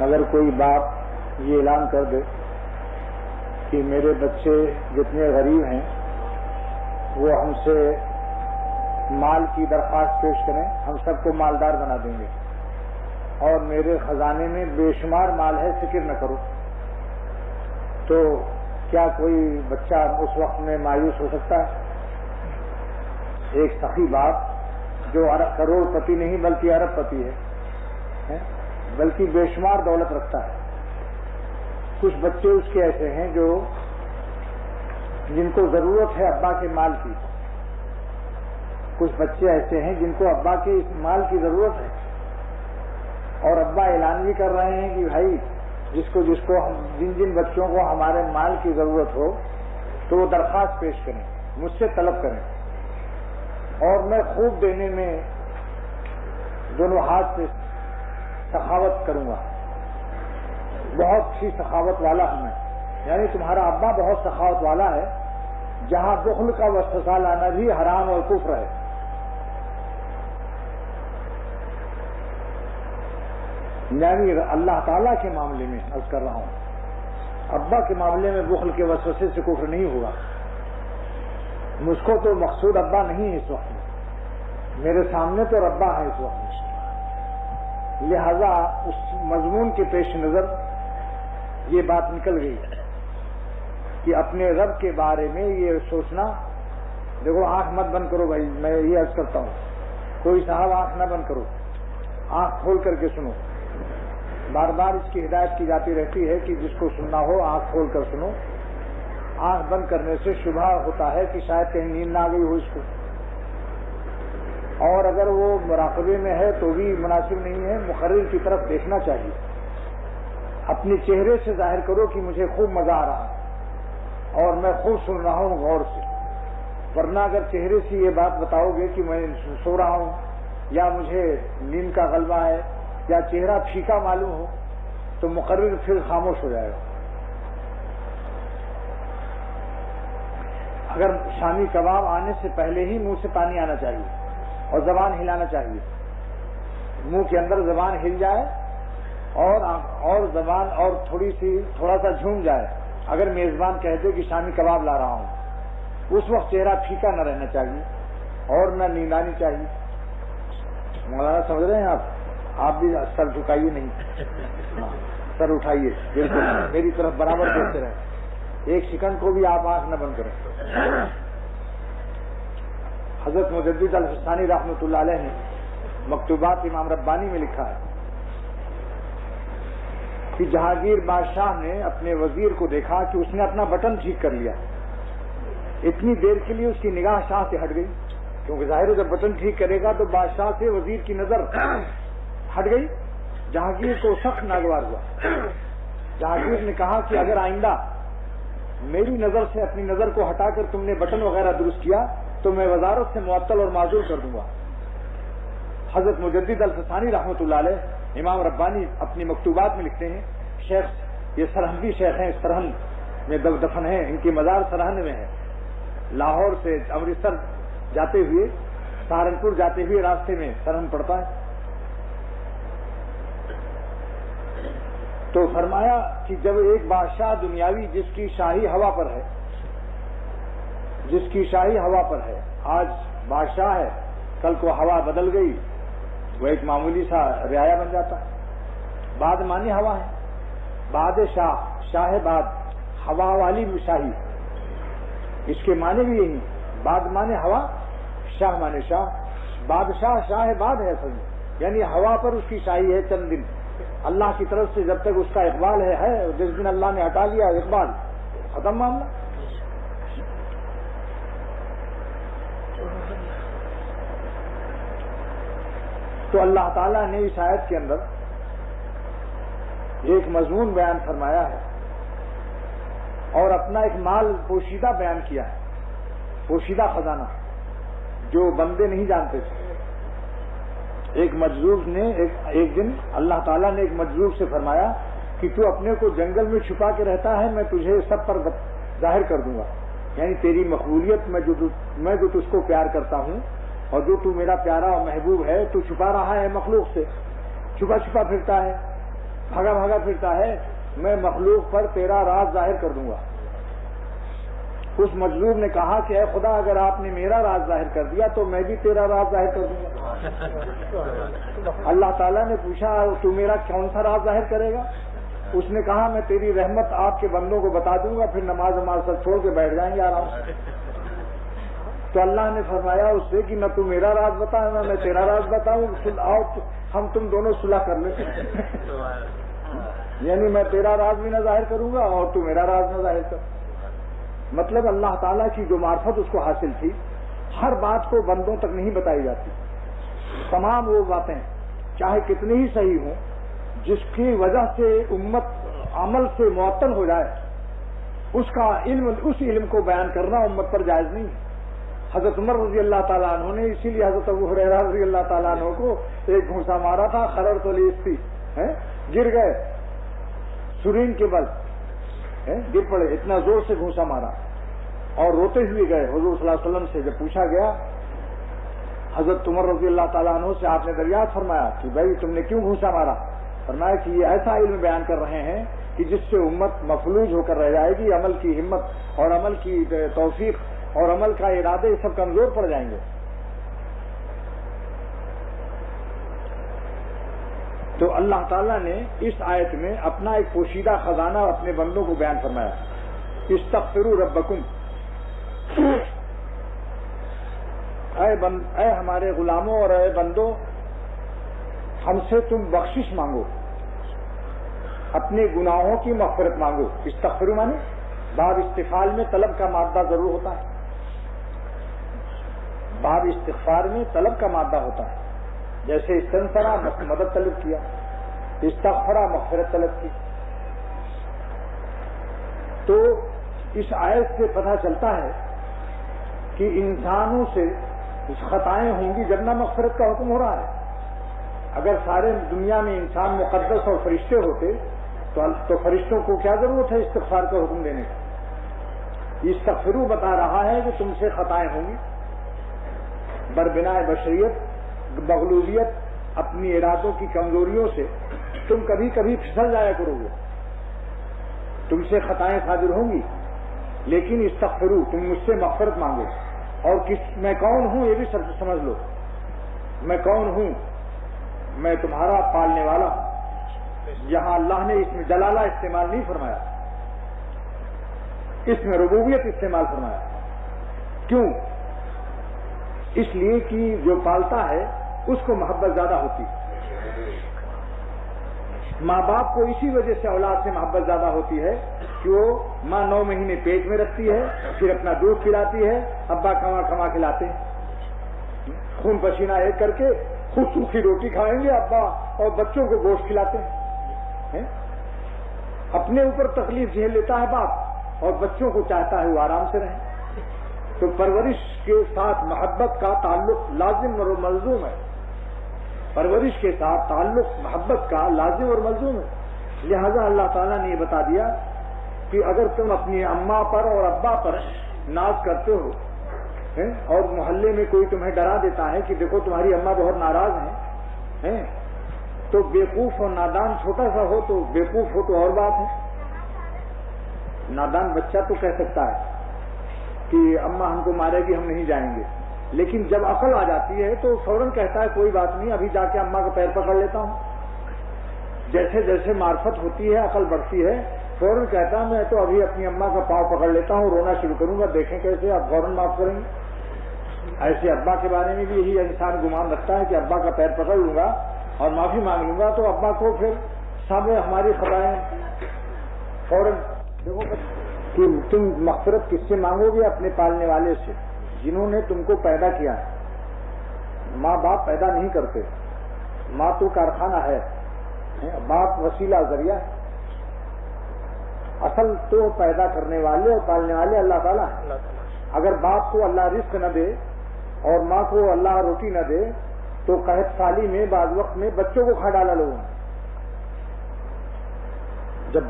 اگر کوئی باپ یہ اعلان کر دے کہ میرے بچے جتنے غریب ہیں وہ ہم سے مال کی درخواست پیش کریں، ہم سب کو مالدار بنا دیں گے، اور میرے خزانے میں بے شمار مال ہے، فکر نہ کرو، تو کیا کوئی بچہ اس وقت میں مایوس ہو سکتا ہے؟ ایک سخی باپ جو کروڑ پتی نہیں بلکہ ارب پتی ہے، بلکہ بے شمار دولت رکھتا ہے. کچھ بچے اس کے ایسے ہیں جن کو ضرورت ہے ابا کے مال کی، کچھ بچے ایسے ہیں جن کو ابا کے اس مال کی ضرورت ہے، اور ابا اعلان بھی کر رہے ہیں کہ بھائی جن بچوں کو ہمارے مال کی ضرورت ہو تو وہ درخواست پیش کریں، مجھ سے طلب کریں، اور میں خوب دینے میں دونوں ہاتھ سے سخاوت کروں گا. بہت سی سخاوت والا ہوں میں، یعنی تمہارا ابا بہت سخاوت والا ہے، جہاں بخل کا وسوسہ لانا بھی حرام اور کفر ہے. یعنی اللہ تعالیٰ کے معاملے میں عرض کر رہا ہوں، ابا کے معاملے میں بخل کے وسوسے سے کفر نہیں ہوگا. مجھ کو تو مقصود ابا نہیں ہے اس وقت میں، میرے سامنے تو ربا ہے اس وقت میں، لہذا اس مضمون کے پیش نظر یہ بات نکل گئی کہ اپنے رب کے بارے میں یہ سوچنا. دیکھو آنکھ مت بند کرو بھائی، میں یہ عرض کرتا ہوں، کوئی صاحب آنکھ نہ بند کرو، آنکھ کھول کر کے سنو. بار بار اس کی ہدایت کی جاتی رہتی ہے کہ جس کو سننا ہو آنکھ کھول کر سنو. آنکھ بند کرنے سے شبہ ہوتا ہے کہ شاید کہیں نیند نہ آ گئی ہو اس کو، اور اگر وہ مراقبے میں ہے تو بھی مناسب نہیں ہے. مقرر کی طرف دیکھنا چاہیے، اپنے چہرے سے ظاہر کرو کہ مجھے خوب مزہ آ رہا ہے اور میں خوب سن رہا ہوں غور سے. ورنہ اگر چہرے سے یہ بات بتاؤ گے کہ میں سو رہا ہوں یا مجھے نیند کا غلبہ ہے یا چہرہ پھیکا معلوم ہو تو مقرر پھر خاموش ہو جائے گا. اگر شامی کباب آنے سے پہلے ہی منہ سے پانی آنا چاہیے اور زبان ہلانا چاہیے، منہ کے اندر زبان ہل جائے اور زبان اور تھوڑا سا جھوم جائے. اگر میزبان کہہ دے کہ شامی کباب لا رہا ہوں، اس وقت چہرہ پھیکا نہ رہنا چاہیے اور نہ نیند آنی چاہیے. مولانا سمجھ رہے ہیں آپ بھی سر جھکائیے نہیں، سر اٹھائیے، بالکل میری طرف برابر دیکھتے رہیں. ایک سیکنڈ کو بھی آپ آنکھ نہ بند کریں. حضرت مجدد الفسانی رحمۃ اللہ علیہ نے مکتوبات امام ربانی میں لکھا ہے کہ جہانگیر بادشاہ نے اپنے وزیر کو دیکھا کہ اس نے اپنا بٹن ٹھیک کر لیا. اتنی دیر کے لیے اس کی نگاہ شاہ سے ہٹ گئی، کیونکہ ظاہر ہے جب بٹن ٹھیک کرے گا تو بادشاہ سے وزیر کی نظر ہٹ گئی. جہانگیر کو سخت ناگوار ہوا. جہانگیر نے کہا کہ اگر آئندہ میری نظر سے اپنی نظر کو ہٹا کر تم نے بٹن وغیرہ درست کیا تو میں وزارت سے معطل اور معذور کر دوں گا. حضرت مجدد الفسانی رحمۃ اللہ علیہ امام ربانی اپنی مکتوبات میں لکھتے ہیں، شیخ یہ سرہندی شیخ ہیں، سرہند میں دفن ہیں، ان کی مزار سرہند میں ہے. لاہور سے امرتسر جاتے ہوئے سہارنپور جاتے ہوئے راستے میں سرہند پڑتا ہے. تو فرمایا کہ جب ایک بادشاہ دنیاوی جس کی شاہی ہوا پر ہے، آج بادشاہ ہے، کل کو ہوا بدل گئی، وہ ایک معمولی سا رعایا بن جاتا ہے. بعد معنی ہوا ہے، بعد شاہ بعد، ہوا والی شاہی، اس کے معنی بھی یہی، بعد معنی ہوا، شاہ معنی شاہ. بادشاہ شاہ بعد ہے اصل میں، یعنی ہوا پر اس کی شاہی ہے چند دن. اللہ کی طرف سے جب تک اس کا اقبال ہے، جس دن اللہ نے ہٹا لیا اقبال، ختم معاملہ. تو اللہ تعالیٰ نے اس آیت کے اندر ایک مضمون بیان فرمایا ہے اور اپنا ایک مال پوشیدہ بیان کیا ہے، پوشیدہ خزانہ جو بندے نہیں جانتے تھے. ایک مجذوب نے ایک دن اللہ تعالیٰ نے ایک مجذوب سے فرمایا کہ تو اپنے کو جنگل میں چھپا کے رہتا ہے، میں تجھے سب پر ظاہر کر دوں گا. یعنی تیری مقبولیت میں جو تجھ کو پیار کرتا ہوں اور جو تو میرا پیارا اور محبوب ہے، تو چھپا رہا ہے مخلوق سے، چھپا چھپا پھرتا ہے. بھاگا بھاگا پھرتا ہے، میں مخلوق پر تیرا راز ظاہر کر دوں گا۔ اس مجذوب نے کہا کہ اے خدا، اگر آپ نے میرا راز ظاہر کر دیا تو میں بھی تیرا راز ظاہر کر دوں گا۔ اللہ تعالیٰ نے پوچھا تو میرا کون سا راز ظاہر کرے گا؟ اس نے کہا میں تیری رحمت آپ کے بندوں کو بتا دوں گا، پھر نماز سب چھوڑ کے بیٹھ جائیں گے آرام سے۔ تو اللہ نے فرمایا اس سے کہ نہ تو میرا راز بتا نہ میں تیرا راز بتاؤں، آؤ ہم تم دونوں صلح کر لیتے، یعنی میں تیرا راز بھی نہ ظاہر کروں گا اور تو میرا راز نہ ظاہر کر۔ مطلب اللہ تعالیٰ کی جو معرفت اس کو حاصل تھی، ہر بات کو بندوں تک نہیں بتائی جاتی۔ تمام وہ باتیں چاہے کتنی ہی صحیح ہوں، جس کی وجہ سے امت عمل سے معطل ہو جائے، اس علم کو بیان کرنا امت پر جائز نہیں ہے۔ حضرت عمر رضی اللہ تعالیٰ عنہ نے اسی لیے حضرت ابو ہریرہ رضی اللہ تعالیٰ عنہ کو ایک گھونسا مارا تھا، خرر تو لیستی، گر گئے سرین کے بل، گر پڑے، اتنا زور سے گھونسا مارا اور روتے ہوئے گئے حضور صلی اللہ علیہ وسلم سے۔ جب پوچھا گیا حضرت عمر رضی اللہ تعالیٰ عنہ سے، آپ نے دریافت فرمایا کہ بھائی تم نے کیوں گھونسا مارا؟ فرمایا کہ یہ ایسا علم بیان کر رہے ہیں کہ جس سے امت مفلوج ہو کر رہ جائے گی، عمل کی ہمت اور عمل کی توفیق اور عمل کا ارادے یہ سب کمزور پڑ جائیں گے۔ تو اللہ تعالیٰ نے اس آیت میں اپنا ایک پوشیدہ خزانہ اپنے بندوں کو بیان فرمایا، استغفروا ربکم، اے ہمارے غلاموں اور اے بندوں، ہم سے تم بخشش مانگو، اپنے گناہوں کی مغفرت مانگو۔ استغفروا مانے باب استفعال میں طلب کا مادہ ضرور ہوتا ہے، باب استغفار میں طلب کا مادہ ہوتا ہے، جیسے استنصرا مدد طلب کیا، استغفرا مغفرت طلب کی۔ تو اس آیت سے پتہ چلتا ہے کہ انسانوں سے خطائیں ہوں گی جب نہ مغفرت کا حکم ہو رہا ہے۔ اگر سارے دنیا میں انسان مقدس اور فرشتے ہوتے تو فرشتوں کو کیا ضرورت ہے استغفار کا حکم دینے کی؟ استغفروا بتا رہا ہے کہ تم سے خطائیں ہوں گی، بربنائے بشریت، مغلوبیت، اپنی ارادوں کی کمزوریوں سے تم کبھی کبھی پھسل جایا کرو گے، تم سے خطائیں صادر ہوں گی، لیکن استغفروا، تم مجھ سے مغفرت مانگو۔ اور میں کون ہوں یہ بھی سمجھ لو، میں کون ہوں، میں تمہارا پالنے والا ہوں۔ یہاں اللہ نے اس میں جلالہ استعمال نہیں فرمایا، اس میں ربوبیت استعمال فرمایا۔ کیوں؟ اس لیے کہ جو پالتا ہے اس کو محبت زیادہ ہوتی ہے۔ ماں باپ کو اسی وجہ سے اولاد سے محبت زیادہ ہوتی ہے کہ وہ ماں 9 مہینے پیٹ میں رکھتی ہے، پھر اپنا دودھ پلاتی ہے، ابا کما کما کھلاتے ہیں، خون پسینہ ایک کر کے خود سوکھی روٹی کھائیں گے ابا، اور بچوں کو گوشت کھلاتے ہیں۔ اپنے اوپر تکلیف جھیل لیتا ہے باپ اور بچوں کو چاہتا ہے وہ آرام سے رہیں۔ تو پرورش کے ساتھ محبت کا تعلق لازم اور ملزوم ہے، پرورش کے ساتھ تعلق محبت کا لازم اور ملزوم ہے۔ لہذا اللہ تعالیٰ نے یہ بتا دیا کہ اگر تم اپنی اماں پر اور ابا پر ناز کرتے ہو اور محلے میں کوئی تمہیں ڈرا دیتا ہے کہ دیکھو تمہاری اماں بہت ناراض ہیں، تو بیوقوف اور نادان چھوٹا سا ہو تو بیوقوف ہو تو اور بات ہے، نادان بچہ تو کہہ سکتا ہے کہ اماں ہم کو مارے گی ہم نہیں جائیں گے، لیکن جب عقل آ جاتی ہے تو فوراً کہتا ہے کوئی بات نہیں، ابھی جا کے اماں کا پیر پکڑ لیتا ہوں۔ جیسے جیسے معرفت ہوتی ہے، عقل بڑھتی ہے، فوراً کہتا میں تو ابھی اپنی اماں کا پاؤں پکڑ لیتا ہوں، رونا شروع کروں گا، دیکھیں کیسے آپ فوراً معاف کریں گے۔ ایسے ابا کے بارے میں بھی یہی انسان گمان رکھتا ہے کہ ابا کا پیر پکڑ لوں گا اور معافی مانگ لوں گا تو ابا کو پھر سامنے ہماری خطائیں فوراً دیکھو کہ تم مغفرت کس سے مانگو گے؟ اپنے پالنے والے سے، جنہوں نے تم کو پیدا کیا ہے۔ ماں باپ پیدا نہیں کرتے، ماں تو کارخانہ ہے، باپ وسیلہ ذریعہ ہے، اصل تو پیدا کرنے والے اور پالنے والے اللہ تعالیٰ ہیں۔ اگر باپ کو اللہ رزق نہ دے اور ماں کو اللہ روٹی نہ دے تو قحط سالی میں بعض وقت میں بچوں کو کھا ڈالا لوگوں نے۔ جب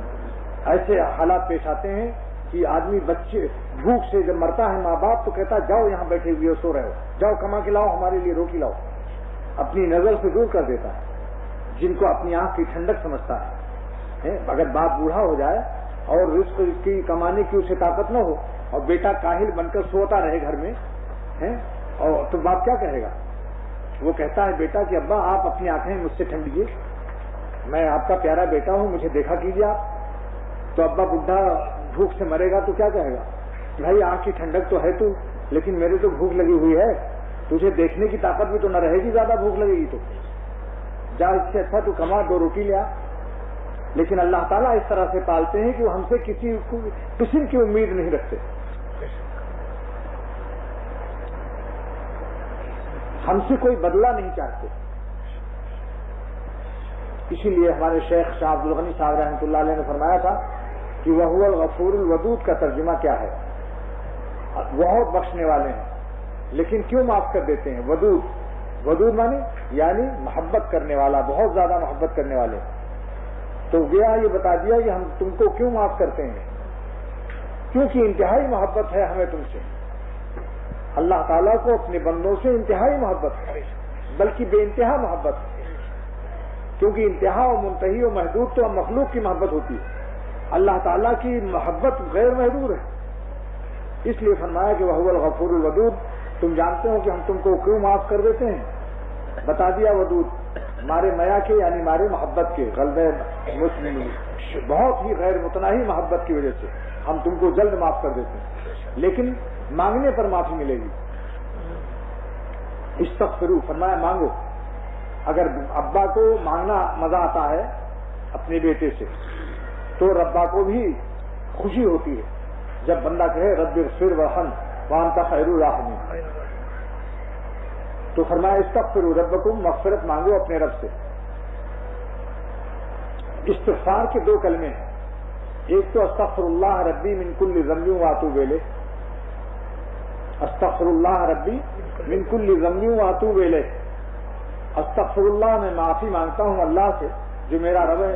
ایسے حالات پیش آتے ہیں کہ آدمی بچے بھوک سے جب مرتا ہے ماں باپ تو کہتا جاؤ یہاں بیٹھے ہوئے سو رہے ہو، جاؤ کما کے لاؤ ہمارے لیے روٹی لاؤ، اپنی نظر سے دور کر دیتا ہے، جن کو اپنی آنکھ کی ٹھنڈک سمجھتا ہے۔ اگر باپ بوڑھا ہو جائے اور رزق کی کمانے کی اسے طاقت نہ ہو اور بیٹا کاہل بن کر سوتا رہے گھر میں اور تو باپ کیا کہے گا؟ وہ کہتا ہے بیٹا کہ ابا آپ اپنی آنکھیں مجھ سے ٹھنڈیے، میں آپ کا پیارا بیٹا ہوں، مجھے دیکھا کیجیے آپ. تو ابا بڈھا بھوک سے مرے گا تو کیا کہے گا؟ بھائی آنکھ کی ٹھنڈک تو ہے تو، لیکن میرے تو بھوک لگی ہوئی ہے، تجھے دیکھنے کی طاقت بھی تو نہ رہے گی، زیادہ بھوک لگے گی تو جا اس سے اچھا تو کما 2 روٹی لیا. لیکن اللہ تعالیٰ اس طرح سے پالتے ہیں کہ وہ ہم سے کسی قسم کی امید نہیں رکھتے، ہم سے کوئی بدلہ نہیں چاہتے. اسی لیے ہمارے شیخ شاہ عبد الغنی صاحب رحمۃ اللہ علیہ نے فرمایا تھا کہ وہ الغفور الودود کا ترجمہ کیا ہے؟ بہت بخشنے والے ہیں لیکن کیوں معاف کر دیتے ہیں؟ ودود، ودود مانے یعنی محبت کرنے والا، بہت زیادہ محبت کرنے والے. تو گیا یہ بتا دیا کہ ہم تم کو کیوں معاف کرتے ہیں، کیونکہ انتہائی محبت ہے ہمیں تم سے. اللہ تعالیٰ کو اپنے بندوں سے انتہائی محبت ہے، بلکہ بے انتہا محبت ہے، کیونکہ انتہا و منتہی و محدود تو مخلوق کی محبت ہوتی ہے، اللہ تعالیٰ کی محبت غیر محدود ہے. اس لیے فرمایا کہ وہ الغفور الودود. تم جانتے ہو کہ ہم تم کو کیوں معاف کر دیتے ہیں؟ بتا دیا ودود مارے میا کے یعنی مارے محبت کے، غلبہ مسلم بہت ہی غیر متناہی محبت کی وجہ سے ہم تم کو جلد معاف کر دیتے ہیں، لیکن مانگنے پر معافی ملے گی. استغفروا، فرمایا مانگو. اگر ابا کو مانگنا مزہ آتا ہے اپنے بیٹے سے تو ربا کو بھی خوشی ہوتی ہے جب بندہ کہے رب اغفر وارحم وانت خیر الراحمین. تو فرمایا استغفروا ربکم، مغفرت مانگو اپنے رب سے. استغفار کے 2 کلمے ہیں، ایک تو استغفر اللہ ربی من کل ذنب واتوب الیہ، استغفر اللہ ربی من کل ذنب واتوب الیہ. استغفر اللہ، میں معافی مانگتا ہوں اللہ سے جو میرا رب ہے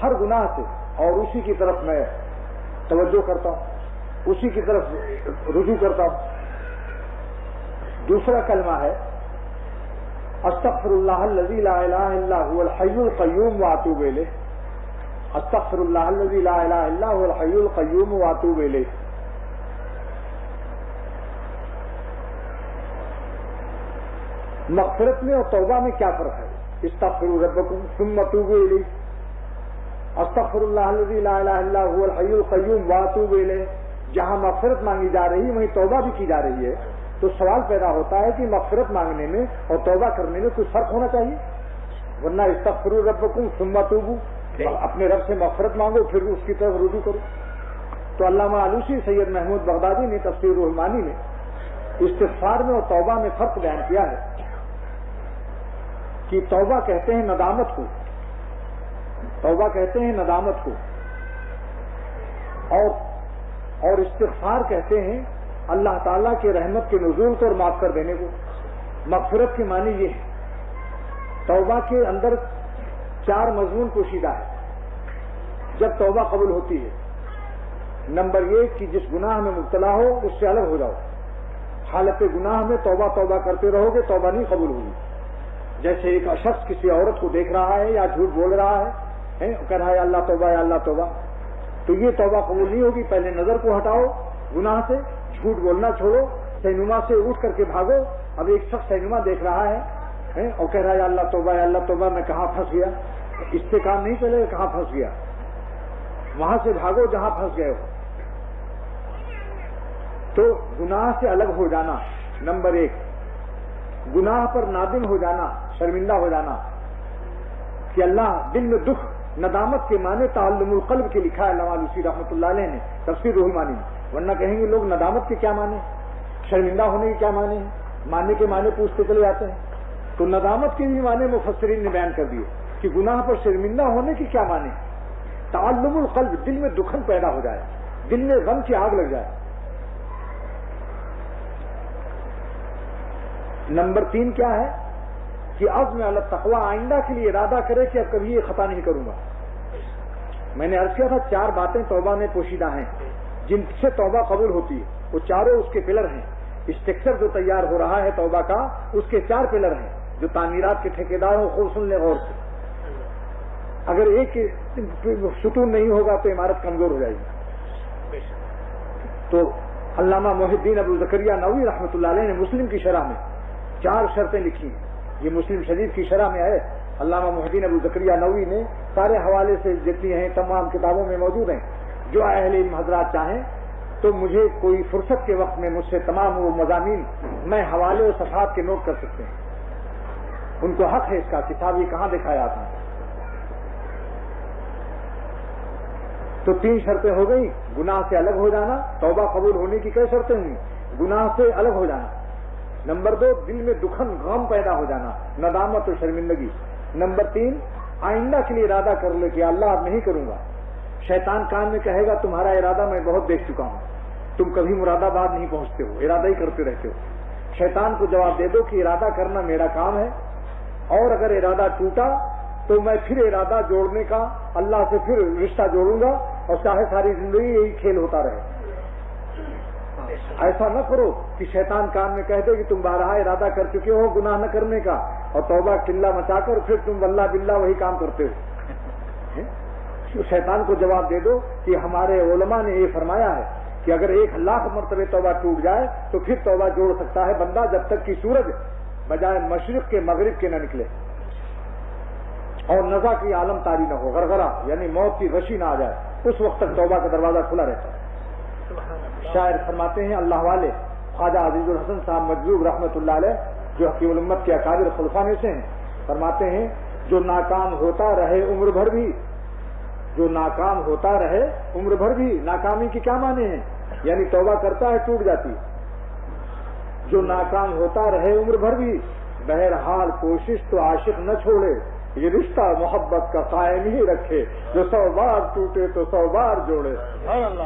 ہر گناہ سے، اور اسی کی طرف میں توجہ کرتا ہوں، اسی کی طرف رجوع کرتا ہوں. دوسرا کلمہ ہے استغفر اللہ الذی لا الہ الا هو الحی القیوم واتوب الیہ. استغفر اللہ الذی لا الہ الا هو الحی القیوم واتوب الیہ. مغفرت میں اور توبہ میں کیا فرق ہے؟ استغفروا ربکم ثم توبوا الیہ. استغفر اللہ الذی لا الہ الا هو الحی القیوم واتوب الیہ. جہاں مغفرت مانگی جا رہی ہے وہیں توبہ بھی کی جا رہی ہے. تو سوال پیدا ہوتا ہے کہ مغفرت مانگنے میں اور توبہ کرنے میں کوئی فرق ہونا چاہیے، ورنہ استغفروا ربکم ثم توبوا، اپنے رب سے مغفرت مانگو پھر اس کی طرف رجوع کرو. تو علامہ آلوسی سید محمود بغدادی نے تفسیر روح المعانی میں استغفار میں اور توبہ میں فرق بیان کیا ہے کہ توبہ کہتے ہیں ندامت کو، توبہ کہتے ہیں ندامت کو، اور استغفار کہتے ہیں اللہ تعالیٰ کے رحمت کے نزول کو اور معاف کر دینے کو. مغفرت کے معنی یہ ہے. توبہ کے اندر 4 مضمون پوشیدہ ہے جب توبہ قبول ہوتی ہے. نمبر 1 کہ جس گناہ میں مبتلا ہو اس سے الگ ہو جاؤ. حالت گناہ میں توبہ کرتے رہو گے توبہ نہیں قبول ہوگی. جیسے ایک شخص کسی عورت کو دیکھ رہا ہے یا جھوٹ بول رہا ہے، کہہ رہا ہے اللہ توبہ یا اللہ توبہ، تو یہ توبہ قبول نہیں ہوگی. پہلے نظر کو ہٹاؤ گناہ سے، جھوٹ بولنا چھوڑو، سینما سے اٹھ کر کے بھاگو. اب ایک شخص سینما دیکھ رہا ہے اور کہہ رہا ہے اللہ توبہ یا اللہ توبہ، میں کہاں پھنس گیا. اس سے کام نہیں چلے، کہاں پھنس گیا، وہاں سے بھاگو جہاں پھنس گئے ہو. تو گناہ سے الگ ہو جانا نمبر 1. گناہ پر نادم ہو جانا، شرمندہ ہو جانا کہ اللہ دل میں دکھ. ندامت کے معنی تعلم القلب کے لکھا ہے علامہ آلوسی رحمۃ اللہ علیہ نے تفسیر روح المعانی میں. ورنہ کہیں گے لوگ ندامت کے کیا معنی، شرمندہ ہونے کے کیا معنی ہیں، معنی کے معنی پوچھتے چلے جاتے ہیں. تو ندامت کے بھی معنی مفسرین نے بیان کر دیے کہ گناہ پر شرمندہ ہونے کی کیا معنی. تعلم القلب، دل میں دکھن پیدا ہو جائے، دل میں غم کی آگ لگ جائے. نمبر 3 کیا ہے کہ عزم علی التقوی، آئندہ کے لیے ارادہ کرے کہ اب کبھی یہ خطا نہیں کروں گا. میں نے عرض کیا تھا 4 باتیں توبہ میں پوشیدہ ہیں جن سے توبہ قبول ہوتی ہے. وہ چاروں اس کے پلر ہیں. اسٹرکچر جو تیار ہو رہا ہے توبہ کا اس کے 4 پلر ہیں. جو تعمیرات کے ٹھیکیدار ہوں خوب سن لیں غور سے. اگر ایک ستون نہیں ہوگا تو عمارت کمزور ہو جائے گی. تو علامہ محی الدین ابو زکریا نووی رحمۃ اللہ علیہ نے مسلم کی شرح میں 4 شرطیں لکھی ہیں. یہ مسلم شریف کی شرح میں ہے. علامہ محی الدین ابو زکریا نووی نے سارے حوالے سے جتنی ہیں تمام کتابوں میں موجود ہیں. جو اہل علم حضرات چاہیں تو مجھے کوئی فرصت کے وقت میں مجھ سے تمام وہ مضامین میں حوالے اور صفحات کے نوٹ کر سکتے ہیں. ان کو حق ہے اس کا. کتاب یہ کہاں دکھایا آپ نے؟ تو 3 شرطیں ہو گئی. گناہ سے الگ ہو جانا. توبہ قبول ہونے کی کئی شرطیں ہوئی؟ گناہ سے الگ ہو جانا. نمبر 2 دل میں دکھن غم پیدا ہو جانا, ندامت اور شرمندگی. نمبر 3 آئندہ کے لیے ارادہ کر لے کہ اللہ اب نہیں کروں گا. شیطان کان میں کہے گا تمہارا ارادہ میں بہت دیکھ چکا ہوں, تم کبھی مراد آباد نہیں پہنچتے ہو, ارادہ ہی کرتے رہتے ہو. شیطان کو جواب دے دو کہ ارادہ کرنا میرا کام ہے, اور اگر ارادہ ٹوٹا تو میں پھر ارادہ جوڑنے کا اللہ سے پھر رشتہ جوڑوں گا, اور چاہے ساری زندگی یہی کھیل ہوتا رہے. ایسا نہ کرو کہ شیطان کان میں کہہ دے کہ تم بارہا ارادہ کر چکے ہو گناہ نہ کرنے کا, اور توبہ قلہ مچا کر پھر تم واللہ باللہ وہی کام کرتے ہو. شیطان کو جواب دے دو کہ ہمارے علماء نے یہ فرمایا ہے کہ اگر 1,00,000 مرتبہ توبہ ٹوٹ جائے تو پھر توبہ جوڑ سکتا ہے بندہ جب تک کہ سورج بجائے مشرق کے مغرب کے نہ نکلے اور نزا کی عالم تاری نہ ہو, غرغرہ یعنی موت کی غشی نہ آ جائے, اس وقت تک توبہ کا دروازہ کھلا رہتا ہے. شاعر فرماتے ہیں اللہ والے خواجہ عزیز الحسن صاحب مجذوب رحمۃ اللہ علیہ, جو حکیم الامت کے اکابر خلفاء میں سے ہیں, فرماتے ہیں جو ناکام ہوتا رہے عمر بھر بھی, جو ناکام ہوتا رہے عمر بھر بھی. ناکامی کے کیا معنی ہیں؟ یعنی توبہ کرتا ہے ٹوٹ جاتی. جو ناکام ہوتا رہے عمر بھر بھی, بہرحال کوشش تو عاشق نہ چھوڑے, یہ رشتہ محبت کا قائم ہی رکھے, جو 100 بار ٹوٹے تو 100 بار جوڑے.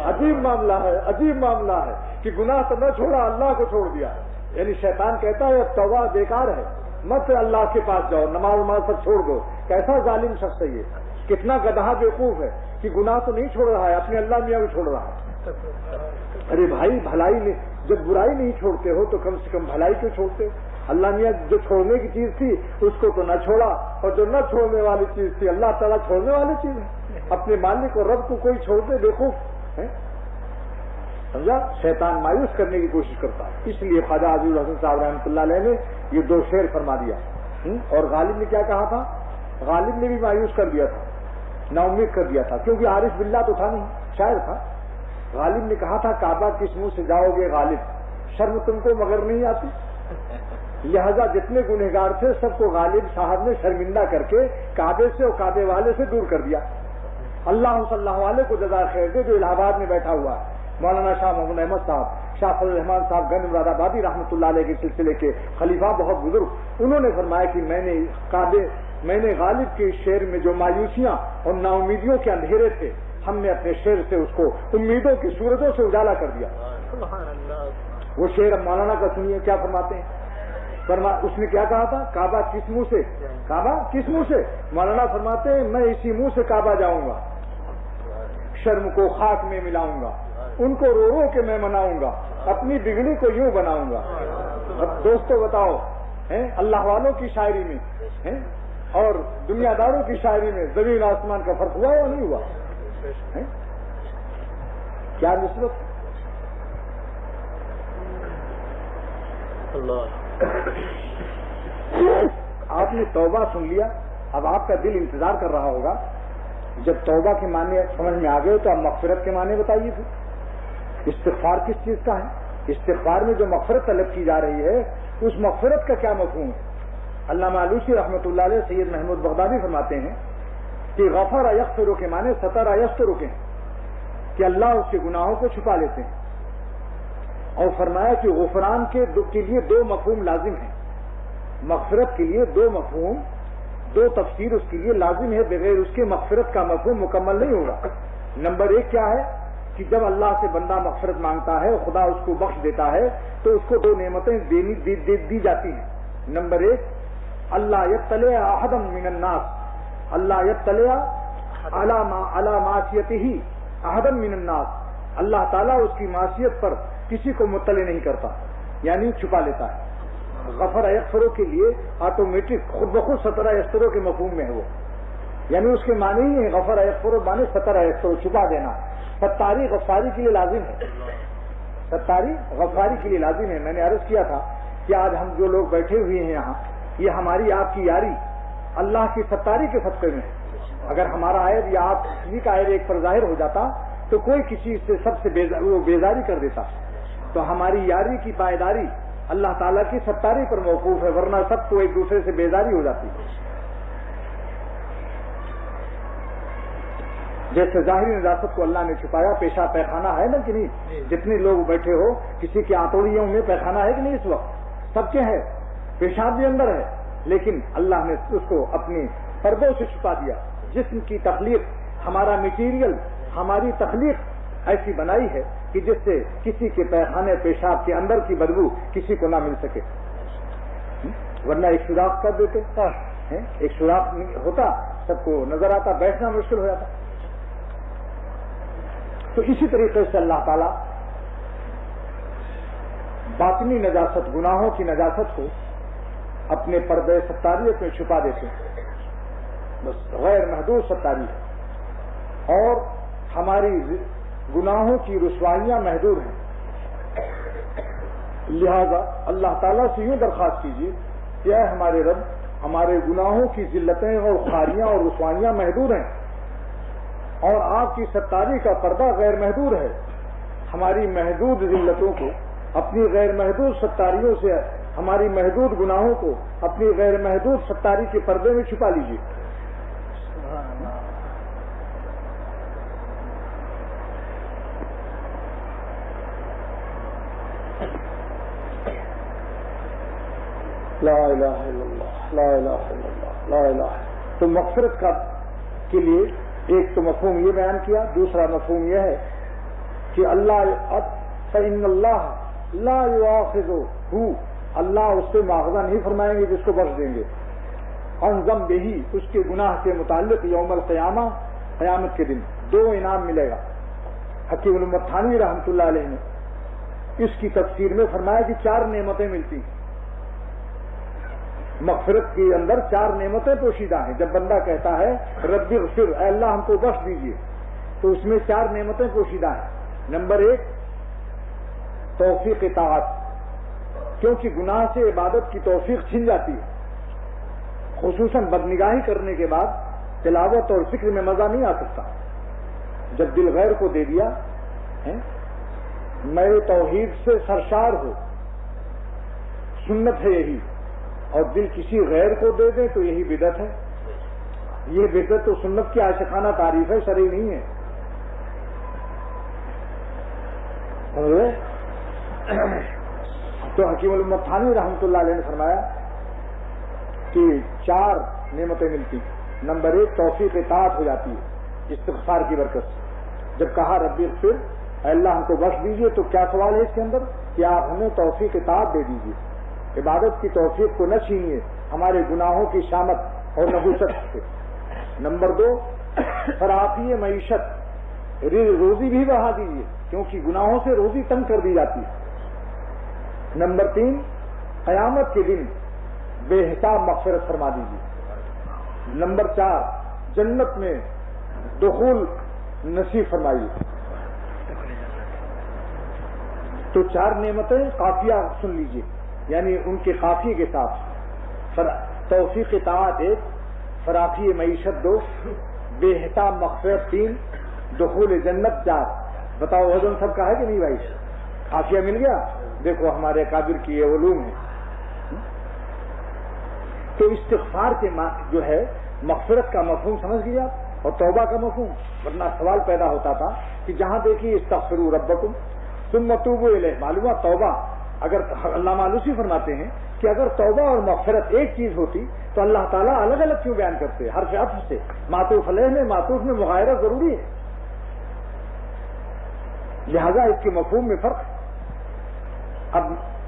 عجیب معاملہ ہے, عجیب معاملہ ہے کہ گناہ تو نہ چھوڑا, اللہ کو چھوڑ دیا. یعنی شیطان کہتا ہے توبہ بیکار ہے, مت اللہ کے پاس جاؤ, نماز سب چھوڑ دو. کیسا ظالم شخص ہے یہ, کتنا گدھا بیوقوف ہے کہ گناہ تو نہیں چھوڑ رہا ہے, اپنے اللہ میاں کو چھوڑ رہا ہے. ارے بھائی بھلائی نہیں, جب برائی نہیں چھوڑتے ہو تو کم سے کم بھلائی کیوں چھوڑتے؟ اللہ میاں جو چھوڑنے کی چیز تھی اس کو تو نہ چھوڑا, اور جو نہ چھوڑنے والی چیز تھی اللہ تعالیٰ چھوڑنے والی چیز ہے. اپنے مالک اور رب کو کوئی چھوڑ دے بیوقوف ہے, سمجھا؟ شیطان مایوس کرنے کی کوشش کرتا ہے. اس لیے خواجہ عزیز الحسن صاحب رحمۃ اللہ علیہ نے یہ 2 شعر فرما دیا. اور غالب نے کیا کہا تھا؟ غالب نے بھی مایوس کر دیا تھا, نا امید کر دیا تھا, کیونکہ عارف باللہ تو تھا نہیں, شاعر تھا. غالب نے کہا تھا کعبہ کس منہ سے جاؤ گے غالب, شرم تم کو مگر نہیں آتی. لہذا جتنے گنہگار تھے سب کو غالب صاحب نے شرمندہ کر کے کعبے سے اور کعبے والے سے دور کر دیا. اللہ صلی اللہ علیہ کو جزائے خیر دے, جو الہ آباد میں بیٹھا ہوا ہے. مولانا شاہ محمد احمد صاحب, شاہ فضل الرحمان صاحب گنج مراد آبادی رحمۃ اللہ علیہ کے سلسلے کے خلیفہ, بہت بزرگ, انہوں نے فرمایا کہ میں نے غالب کے شعر میں جو مایوسیاں اور نا امیدیوں کے اندھیرے تھے, ہم نے اپنے شعر سے اس کو امیدوں کی سورجوں سے اجالا کر دیا. وہ شعر اب مولانا کا سنیے کیا فرماتے ہیں. اس نے کیا کہا تھا؟ کعبہ کس منہ سے, کعبہ کس منہ سے. مولانا فرماتے ہیں میں اسی منہ سے کعبہ جاؤں گا, شرم کو خاک میں ملاؤں گا, ان کو رو رو کے میں مناؤں گا, اپنی بگڑی کو یوں بناؤں گا. اب دوستو بتاؤ, اللہ والوں کی شاعری میں اور دنیا داروں کی شاعری میں زمین آسمان کا فرق ہوا یا نہیں ہوا؟ کیا نسبت؟ آپ نے توبہ سن لیا, اب آپ کا دل انتظار کر رہا ہوگا جب توبہ کے معنی سمجھ میں آ گئے تو اب مغفرت کے معنی بتائیے. پھر استغفار کس چیز کا ہے؟ استغفار میں جو مغفرت طلب کی جا رہی ہے اس مغفرت کا کیا مفہوم ہے؟ علامہ آلوسی رحمۃ اللہ علیہ سید محمود بغدادی فرماتے ہیں کہ غفر یغفر کے معنی ستر یستر کے ہیں, کہ اللہ اس کے گناہوں کو چھپا لیتے ہیں. اور فرمایا کہ غفران کے لیے 2 مفہوم لازم ہیں, مغفرت کے لیے 2 مفہوم, 2 تفسیر اس کے لیے لازم ہے, بغیر اس کے مغفرت کا مفہوم مکمل نہیں ہوگا. نمبر 1 کیا ہے کہ جب اللہ سے بندہ مغفرت مانگتا ہے اور خدا اس کو بخش دیتا ہے تو اس کو 2 نعمتیں دی جاتی ہیں. نمبر 1 اللہ یطلع احدا من الناس, اللہ یطلع علی معصیتہ احدا من الناس, اللہ تعالیٰ اس کی معصیت پر کسی کو مطلع نہیں کرتا, یعنی چھپا لیتا ہے. غفر یغفر کے لیے آٹومیٹک خود بخود 17 یستروں کے مفہوم میں ہے وہ. یعنی اس کے معنی ہی ہے غفر یغفر معنی ستر یستر، چھپا دینا. ستاری غفاری کے لیے لازم ہے، ستاری غفاری کے لیے لازم ہے. میں نے عرض کیا تھا کہ آج ہم جو لوگ بیٹھے ہوئے ہیں یہاں، یہ ہماری آپ کی یاری اللہ کی ستاری کے صدقے میں ہے. اگر ہمارا عیب یا آپ کسی کا عیب ایک پر ظاہر ہو جاتا تو کوئی کسی سے سب سے بیزاری کر دیتا. تو ہماری یاری کی پائیداری اللہ تعالیٰ کی ستاری پر موقوف ہے، ورنہ سب کو ایک دوسرے سے بیزاری ہو جاتی. جیسے ظاہری نجاست کو اللہ نے چھپایا، پیشاب پیخانہ ہے نا کہ نہیں؟ جتنے لوگ بیٹھے ہو کسی کی آنتوڑیوں میں پیخانہ ہے کہ نہیں؟ اس وقت سب کے ہے، پیشاب بھی اندر ہے، لیکن اللہ نے اس کو اپنی پردوں سے چھپا دیا. جسم کی تخلیق، ہمارا میٹیریل، ہماری تخلیق ایسی بنائی ہے کہ جس سے کسی کے پیخانے پیشاب کے اندر کی بدبو کسی کو نہ مل سکے. ورنہ ایک سوراخ کر دیتے، ایک سوراخ ہوتا سب کو نظر آتا، بیٹھنا مشکل ہو جاتا. تو اسی طریقے سے اللہ تعالیٰ باطنی نجاست، گناہوں کی نجاست کو اپنے پردے ستاریت میں چھپا دیتے ہیں. بس غیر محدود ستاری ہے، اور ہماری گناہوں کی رسوائیاں محدود ہیں. لہذا اللہ تعالیٰ سے یوں درخواست کیجیے کہ اے ہمارے رب، ہمارے گناہوں کی ذلتیں اور خاریاں اور رسوائیاں محدود ہیں، اور آپ کی ستاری کا پردہ غیر محدود ہے. ہماری محدود ذلتوں کو اپنی غیر محدود ستاریوں سے، ہماری محدود گناہوں کو اپنی غیر محدود ستاری کے پردے میں چھپا لیجیے. لا الہ الا اللہ، لا الہ الا اللہ، لا الہ. تو مغفرت کے لیے ایک تو مفہوم یہ بیان کیا، دوسرا مفہوم یہ ہے کہ اللہ فإن اللہ لا یؤاخذہ، اللہ اس سے مواخذہ نہیں فرمائیں گے جس کو بخش دیں گے. عن ذنبہ، اس کے گناہ کے متعلق یوم القیامہ، قیامت کے دن 2 انعام ملے گا. حکیم الامت تھانوی رحمۃ اللہ علیہ نے اس کی تفسیر میں فرمایا کہ 4 نعمتیں ملتی ہیں. مغفرت کے اندر 4 نعمتیں پوشیدہ ہیں. جب بندہ کہتا ہے رب اغفر، اے اللہ ہم کو بخش دیجیے، تو اس میں 4 نعمتیں پوشیدہ ہیں. نمبر 1 توفیق اطاعت، کیونکہ گناہ سے عبادت کی توفیق چھن جاتی ہے. خصوصاً بدنگاہی کرنے کے بعد تلاوت اور فکر میں مزہ نہیں آ سکتا. جب دل غیر کو دے دیا، میں توحید سے سرشار ہو، سنت ہے یہی، اور دل کسی غیر کو دے دیں تو یہی بدعت ہے. یہ بدعت تو سنت کی عاشقانہ تعریف ہے، شرعی نہیں ہے. تو حکیم الامت تھانوی رحمۃ اللہ علیہ نے فرمایا کہ 4 نعمتیں ملتی. نمبر 1 توفیق اطاعت ہو جاتی ہے استغفار کی برکت سے. جب کہا رب اغفر، اے اللہ ہم کو بخش دیجیے، تو کیا سوال ہے اس کے اندر کہ آپ ہمیں توفیق اطاعت دے دیجیے، عبادت کی توفیق کو نہ چھینیے ہمارے گناہوں کی شامت اور نحوست سے. نمبر 2 فراخی معیشت، روزی بھی بڑھا دیجیے، کیونکہ گناہوں سے روزی تنگ کر دی جاتی ہے. نمبر 3 قیامت کے دن بے حساب مغفرت فرما دیجیے. نمبر 4 جنت میں دخول نصیب فرمائیے. تو 4 نعمتیں قافیہ سن لیجیے، یعنی ان کے قافیے کے ساتھ. توفیق اطاعت 1، فراخی معیشت 2، بے حساب مغفرت 3، دخول جنت 4. بتاؤ وزن سب کا ہے کہ نہیں بھائی؟ قافیہ مل گیا. دیکھو ہمارے قادر کی یہ علوم ہے. تو استغفار کے جو ہے مغفرت کا مفہوم سمجھ گیا، اور توبہ کا مفہوم. ورنہ سوال پیدا ہوتا تھا کہ جہاں دیکھیے استغفروا ربکم ثم توبوا الیہ، معلومہ توبہ. اگر علامہ آلوسی فرماتے ہیں کہ اگر توبہ اور مغفرت ایک چیز ہوتی تو اللہ تعالیٰ الگ الگ کیوں بیان کرتے؟ حرف عطف سے معطوف علیہ میں، معطوف میں مغایرہ ضروری ہے. لہذا اس کے مفہوم میں فرق. اب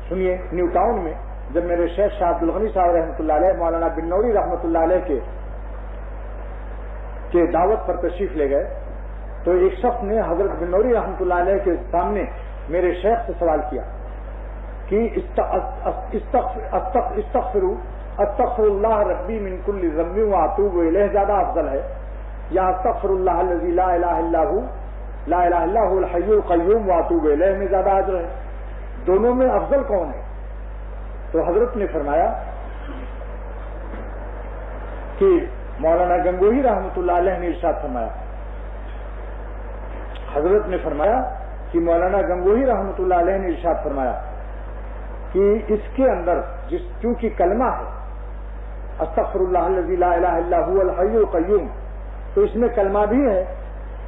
سنیے، نیو ٹاؤن میں جب میرے شیخ شاہ عبد الغنی صاحب رحمۃ اللہ علیہ مولانا بن نوری رحمۃ اللہ علیہ کے دعوت پر تشریف لے گئے، تو ایک شخص نے حضرت بن نوری رحمۃ اللہ علیہ کے سامنے میرے شیخ سے سوال کیا کہ استغفروا استغفر اللہ ربی من کل ذنب واتوب الیہ زیادہ افضل ہے، یا استغفر اللہ الذی لا الہ الا ہو الحی القیوم واتوب الیہ میں زیادہ اجر ہے؟ دونوں میں افضل کون ہے؟ تو حضرت نے فرمایا کہ مولانا گنگوہی رحمۃ اللہ علیہ نے ارشاد فرمایا، حضرت نے فرمایا کہ مولانا گنگوہی رحمۃ اللہ علیہ نے ارشاد فرمایا کہ اس کے اندر چونکہ کلمہ ہے استغفر اللہ الذی لا الہ الا هو الحی القیوم، تو اس میں کلمہ بھی ہے،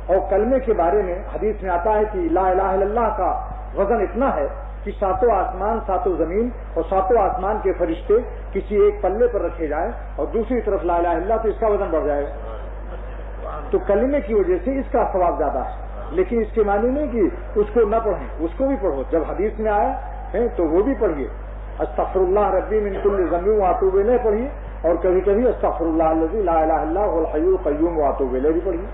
اور کلمے کے بارے میں حدیث میں آتا ہے کہ لا الہ الا اللہ کا وزن اتنا ہے کہ ساتوں آسمان ساتوں زمین اور ساتوں آسمان کے فرشتے کسی ایک پلے پر رکھے جائیں اور دوسری طرف لا الہ الا اللہ، تو اس کا وزن بڑھ جائے گا۔ تو کلمے کی وجہ سے اس کا ثواب زیادہ ہے، لیکن اس کے معنی نہیں کہ اس کو نہ پڑھیں، اس کو بھی پڑھو، جب حدیث میں آیا ہے تو وہ بھی پڑھیے، استغفر اللہ ربی من کل ذنب واتوب الیہ پڑھیے، اور کبھی کبھی استغفر اللہ الذی لا الہ الا هو الحی القیوم واتوب الیہ بھی پڑھیے۔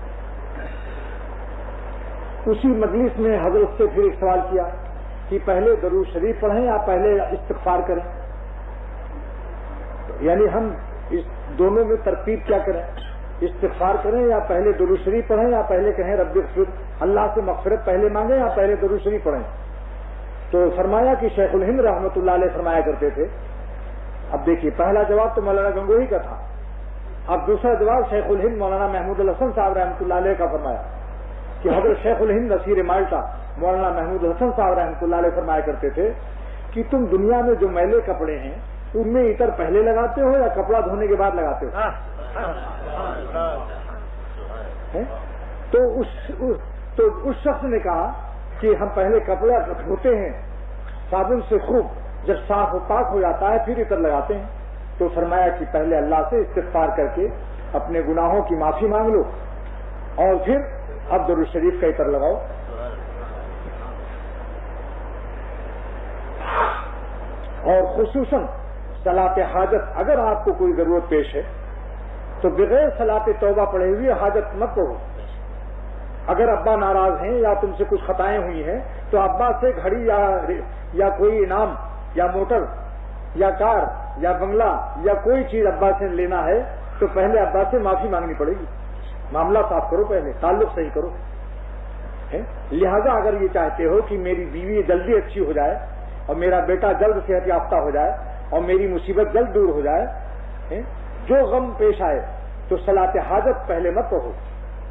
اسی مجلس میں حضرت سے پھر ایک سوال کیا کہ پہلے درود شریف پڑھیں یا پہلے استغفار کریں، یعنی ہم اس دونوں میں ترتیب کیا کریں، استغفار کریں یا پہلے درود شریف پڑھیں یا پہلے کہیں رب اغفر، اللہ سے مغفرت پہلے مانگیں یا پہلے درود شریف پڑھیں؟ تو فرمایا کہ شیخ الہند رحمۃ اللہ علیہ فرمایا کرتے تھے، اب دیکھیے پہلا جواب تو مولانا گنگوہی کا تھا، اب دوسرا جواب شیخ الہند مولانا محمود الحسن صاحب رحمۃ اللہ علیہ کا فرمایا کہ حضرت شیخ الہند نصیر مالٹا مولانا محمود الحسن صاحب رحمۃ اللہ علیہ فرمایا کرتے تھے کہ تم دنیا میں جو میلے کپڑے ہیں ان میں عطر پہلے لگاتے ہو یا کپڑا دھونے کے بعد لگاتے ہو؟ تو اس شخص نے کہا کہ ہم پہلے کپڑا دھوتے ہیں صابن سے خوب، جب صاف و پاک ہو جاتا ہے پھر عطر لگاتے ہیں۔ تو فرمایا کہ پہلے اللہ سے استغفار کر کے اپنے گناہوں کی معافی مانگ لو اور پھر اب درود شریف کا عطر لگاؤ۔ اور خصوصاً صلاۃ حاجت، اگر آپ کو کوئی ضرورت پیش ہے تو بغیر صلاۃ توبہ پڑھے ہوئے حاجت مت پڑھو۔ اگر ابا ناراض ہیں یا تم سے کچھ خطائیں ہوئی ہیں تو ابا سے گھڑی یا کوئی انعام یا موٹر یا کار یا بنگلہ یا کوئی چیز ابا سے لینا ہے تو پہلے ابا سے معافی مانگنی پڑے گی، معاملہ صاف کرو، پہلے تعلق صحیح کرو۔ لہذا اگر یہ چاہتے ہو کہ میری بیوی جلدی اچھی ہو جائے اور میرا بیٹا جلد صحت یافتہ ہو جائے اور میری مصیبت جلد دور ہو جائے، جو غم پیش آئے تو صلاۃ حاجت پہلے مت پڑھو،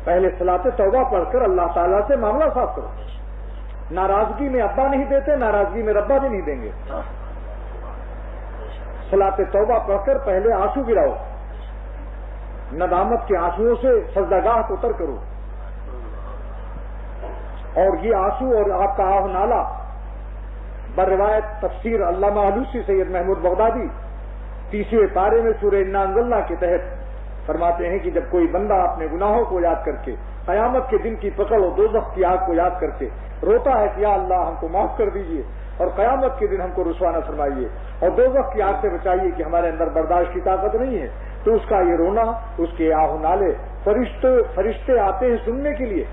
پہلے صلاۃ توبہ پڑھ کر اللہ تعالیٰ سے معاملہ صاف کرو۔ ناراضگی میں ابا نہیں دیتے، ناراضگی میں ربا بھی نہیں دیں گے۔ صلاۃ توبہ پڑھ کر پہلے آنسو گراؤ، ندامت کے آنسوؤں سے سجدہ کو تر کرو، اور یہ آنسو اور آپ کا آہ نالہ بروایت تفسیر علامہ علوسی سید محمود بغدادی 30ویں پارے میں سورہ انا انزلنا کے تحت فرماتے ہیں کہ جب کوئی بندہ اپنے گناہوں کو یاد کر کے قیامت کے دن کی پکڑ اور دوزخ کی آگ کو یاد کر کے روتا ہے کہ یا اللہ ہم کو معاف کر دیجئے اور قیامت کے دن ہم کو رسوا نہ فرمائیے اور دوزخ کی آگ سے بچائیے کہ ہمارے اندر برداشت کی طاقت نہیں ہے، تو اس کا یہ رونا، اس کے آہ و نالے فرشتے آتے ہیں سننے کے لیے،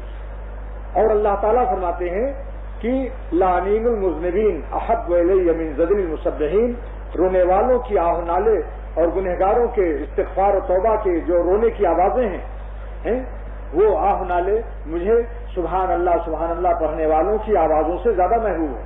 اور اللہ تعالیٰ فرماتے ہیں کہ لعنین المذنبین احب الی من زجر المسبحین، رونے والوں کی آہ و نالے اور گنہگاروں کے استغفار و توبہ کے جو رونے کی آوازیں ہیں وہ آہ و نالے مجھے سبحان اللہ پڑھنے والوں کی آوازوں سے زیادہ محبوب ہے۔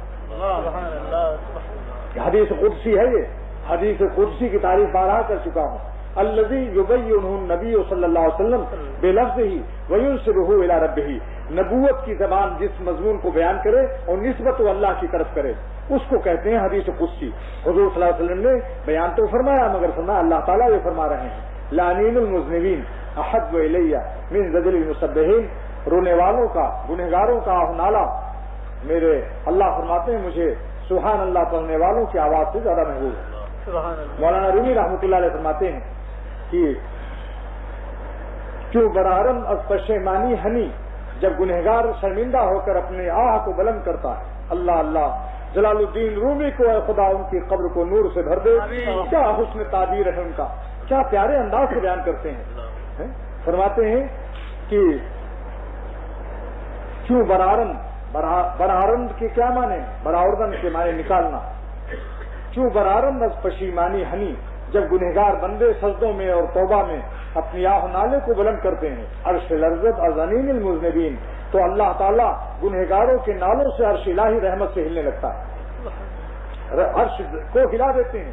حدیث قدسی ہے، یہ حدیث قدسی کی تعریف بارہا کر چکا ہوں۔ الذی یبینہ النبی صلی اللہ علیہ وسلم بلفظہ وینسبہ الی ربہ، نبوت کی زبان جس مضمون کو بیان کرے اور نسبت وہ اللہ کی طرف کرے اس کو کہتے ہیں حدیث قدسی۔ حضور صلی اللہ علیہ وسلم نے بیان تو فرمایا مگر فرمایا اللہ تعالیٰ یہ فرما رہے ہیں لعنین المذنبین احب الی من زجر المسبحین، رونے والوں کا گنہگاروں کا آہ نالہ میرے اللہ فرماتے ہیں مجھے سبحان اللہ پڑھنے والوں کی آواز سے زیادہ محبوب ہے۔ مولانا رومی رحمۃ اللہ علیہ فرماتے ہیں کہ کیوں برارم از پشیمانی ہنی، جب گنہگار شرمندہ ہو کر اپنے آہ کو بلند کرتا ہے، اللہ اللہ جلال الدین رومی کو اے خدا ان کی قبر کو نور سے بھر دے، کیا حسن تعبیر ہے ان کا، کیا پیارے انداز سے بیان کرتے ہیں۔ فرماتے ہیں کہ کیوں برارند کے کیا معنی، براردن کے معنی نکالنا، کیوں برارند از پشیمانی ہنی، جب گنہگار بندے سجدوں میں اور توبہ میں اپنی آہ و نالے کو بلند کرتے ہیں عرش لرزت ازنین المذنبین، تو اللہ تعالیٰ گنہگاروں کے نالوں سے عرش الہی رحمت سے ہلنے لگتا ہے، عرش کو ہلا دیتے ہیں۔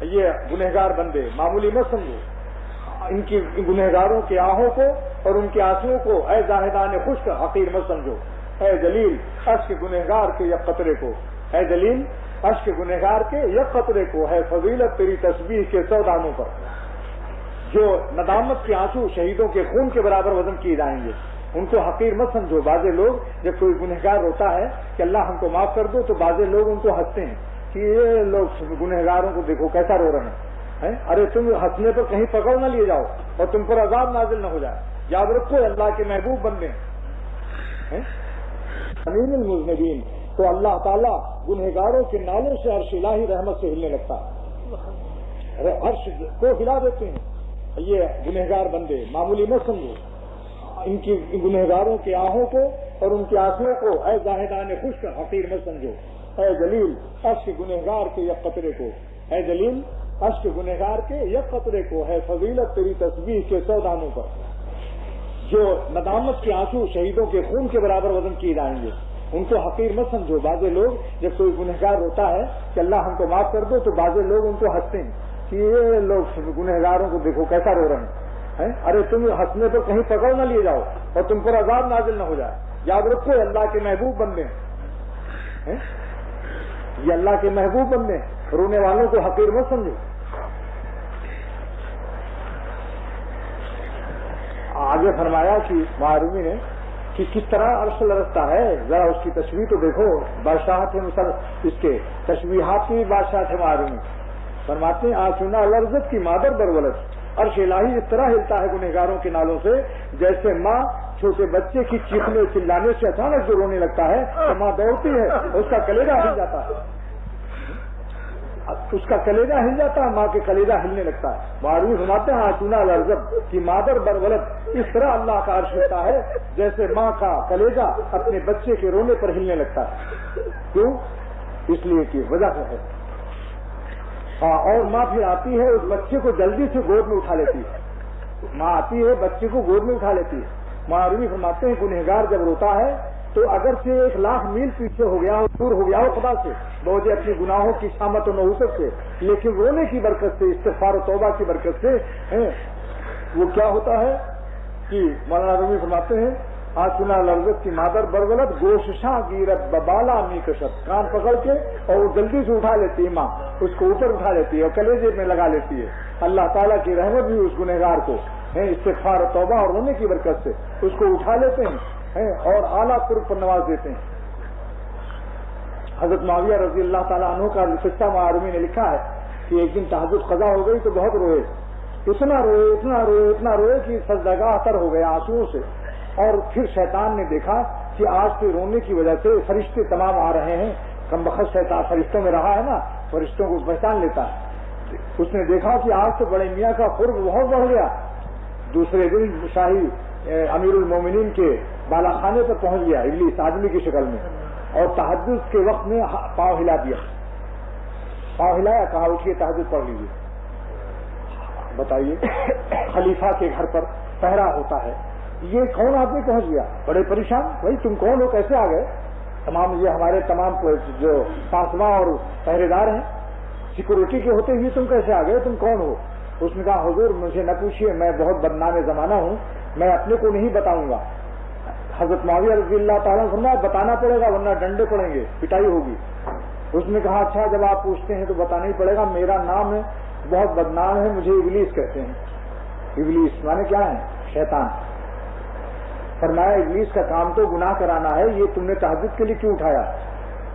یہ گنہگار بندے معمولی مت سمجھو، ان کی گنہگاروں کے آہوں کو اور ان کے آنسوؤں کو اے زاہدان خشک حقیر مت سمجھو، اے جلیل اشک گنہگار کے یک قطرے کو، اے جلیل اشک گنہگار کے یک قطرے کو ہے فضیلت تیری تسبیح کے 100 دانوں پر۔ جو ندامت کے آنسو شہیدوں کے خون کے برابر وزن کیے جائیں گے، ان کو حقیر مت سمجھو۔ بعضے لوگ جب کوئی گنہگار روتا ہے کہ اللہ ہم کو معاف کر دو، تو بعضے لوگ ان کو ہنستے ہیں کہ یہ لوگ گنہگاروں کو دیکھو کیسا رو رہے ہیں۔ ارے تم ہنسنے پر کہیں پکڑ نہ لیے جاؤ اور تم پر عذاب نازل نہ ہو جائے۔ یاد رکھو اللہ کے محبوب بندے ہیں امین المذنبین، تو اللہ تعالیٰ گنہگاروں کے نالوں سے عرش الہی رحمت سے ہلنے لگتا ہے، عرش کو ہلا دیتے ہیں۔ یہ گنہگار بندے معمولی مت سمجھو، ان کی گنہگاروں کے آہوں کو اور ان کے آنسوؤں کو اے زاہدان خشک حقیر مت سمجھو، اے جلیل اشک گنہگار کے یک قطرے کو، اے جلیل اشک گنہگار کے یک قطرے کو ہے فضیلت تیری تسبیح کے 100 دانوں پر۔ جو ندامت کے آنسو شہیدوں کے خون کے برابر وزن کیے جائیں گے، ان کو حقیر مت سمجھو۔ بعضے لوگ جب کوئی گنہگار روتا ہے کہ اللہ ہم کو معاف کر دو، تو بعضے لوگ ان کو ہنستے ہیں کہ یہ لوگ گنہگاروں کو دیکھو کیسا رو رہے ہیں۔ ارے تم ہنسنے پر کہیں پکڑ نہ لیے جاؤ اور تم پر عذاب نازل نہ ہو جائے۔ یاد رکھو اللہ کے محبوب بندے ہیں، یہ اللہ کے محبوب بندے ہیں، رونے والوں کو حقیر مت سمجھو۔ آگے فرمایا کہ معرومی نے کہ کس طرح عرش لرزتا ہے، ذرا اس کی تشبیہ تو دیکھو۔ بادشاہت اس کے تشبیہات کی بادشاہت ہے معرومی۔ فرماتے ہیں آسونا لرزت کی مادر برولت، عرش الہی اس طرح ہلتا ہے گنہگاروں کے نالوں سے جیسے ماں چھوٹے بچے کی چیخنے چلانے سے اچانک جو رونے لگتا ہے تو ماں دوڑتی ہے، اس کا کلیجہ ہل جاتا ہے، اس کا کلیجہ ہل جاتا ہے، ماں کے کلیجہ ہلنے لگتا ہے۔ معروف فرماتے ہیں آسونا لرزت کی مادر برولت، اس طرح اللہ کا عرش ہوتا ہے جیسے ماں کا کلیجہ اپنے بچے کے رونے پر ہلنے لگتا ہے۔ کیوں؟ اس لیے کہ وجہ ہے اور ماں پھر آتی ہے اس بچے کو جلدی سے گود میں اٹھا لیتی ہے، ماں آتی ہے بچے کو گود میں اٹھا لیتی ہے۔ معروی فرماتے ہیں گنہگار جب روتا ہے تو اگر سے 1,00,000 میل پیچھے ہو گیا ہو، دور ہو گیا ہو خدا سے، بوجھ اپنی گناہوں کی شامت و نحوست سے، لیکن رونے کی برکت سے، استغفار و توبہ کی برکت سے وہ کیا ہوتا ہے کہ مولانا رومی فرماتے ہیں آسنا لرزت کی مادر برولت گوششاں گیرت ببالا می کشت، کان پکڑ کے اور وہ جلدی سے اٹھا لیتی ہے، ماں اس کو اوپر اٹھا لیتی ہے اور کلیجے میں لگا لیتی ہے۔ اللہ تعالیٰ کی رحمت بھی اس گنہگار کو استغفار و توبہ اور رونے کی برکت سے اس کو اٹھا لیتے ہیں اور اعلیٰ قرب پر نواز دیتے ہیں۔ حضرت معاویہ رضی اللہ تعالیٰ عنہ کا قصہ معرومی نے لکھا ہے کہ ایک دن تہجد قضا ہو گئی تو بہت روئے، اتنا روئے اتنا روئے اتنا روئے کہ سجدگاہ تر ہو گیا آنسوؤں سے، اور پھر شیطان نے دیکھا کہ آج کے رونے کی وجہ سے فرشتے تمام آ رہے ہیں، کم بخت شیطان فرشتوں میں رہا ہے نا، فرشتوں کو پہچان لیتا ہے، اس نے دیکھا کہ آج تو بڑے میاں کا قرب بہت بڑھ گیا۔ دوسرے دن شاہی امیر المومنین کے بالا خانے پر پہنچ گیا ابلیس آدمی کی شکل میں، اور تہجد کے وقت میں پاؤں ہلا دیا، پاؤں ہلایا، کہا اٹھیے تہجد پڑھ لیجیے۔ بتائیے خلیفہ کے گھر پر پہرا ہوتا ہے، یہ کون آدمی پہنچ گیا، بڑے پریشان، بھائی تم کون ہو، کیسے آ گئے؟ تمام یہ ہمارے تمام جو پاسواں اور پہرے دار ہیں سیکورٹی کے ہوتے ہوئے تم کیسے آ گئے، تم کون ہو؟ اس نے کہا حضور مجھے نہ پوچھیے، میں بہت بدنام زمانہ ہوں، میں اپنے کو نہیں بتاؤں گا۔ حضرت معاویہ رضی اللہ تعالیٰ نے بتانا پڑے گا ورنہ ڈنڈے پڑیں گے، پٹائی ہوگی۔ اس نے کہا اچھا جب آپ پوچھتے ہیں تو بتانا ہی پڑے گا، میرا نام ہے بہت بدنام ہے، مجھے ابلیس کہتے ہیں۔ ابلیس مانے کیا ہے؟ شیطان۔ فرمایا ابلیس کا کام تو گناہ کرانا ہے، یہ تم نے تہجد کے لیے کیوں اٹھایا؟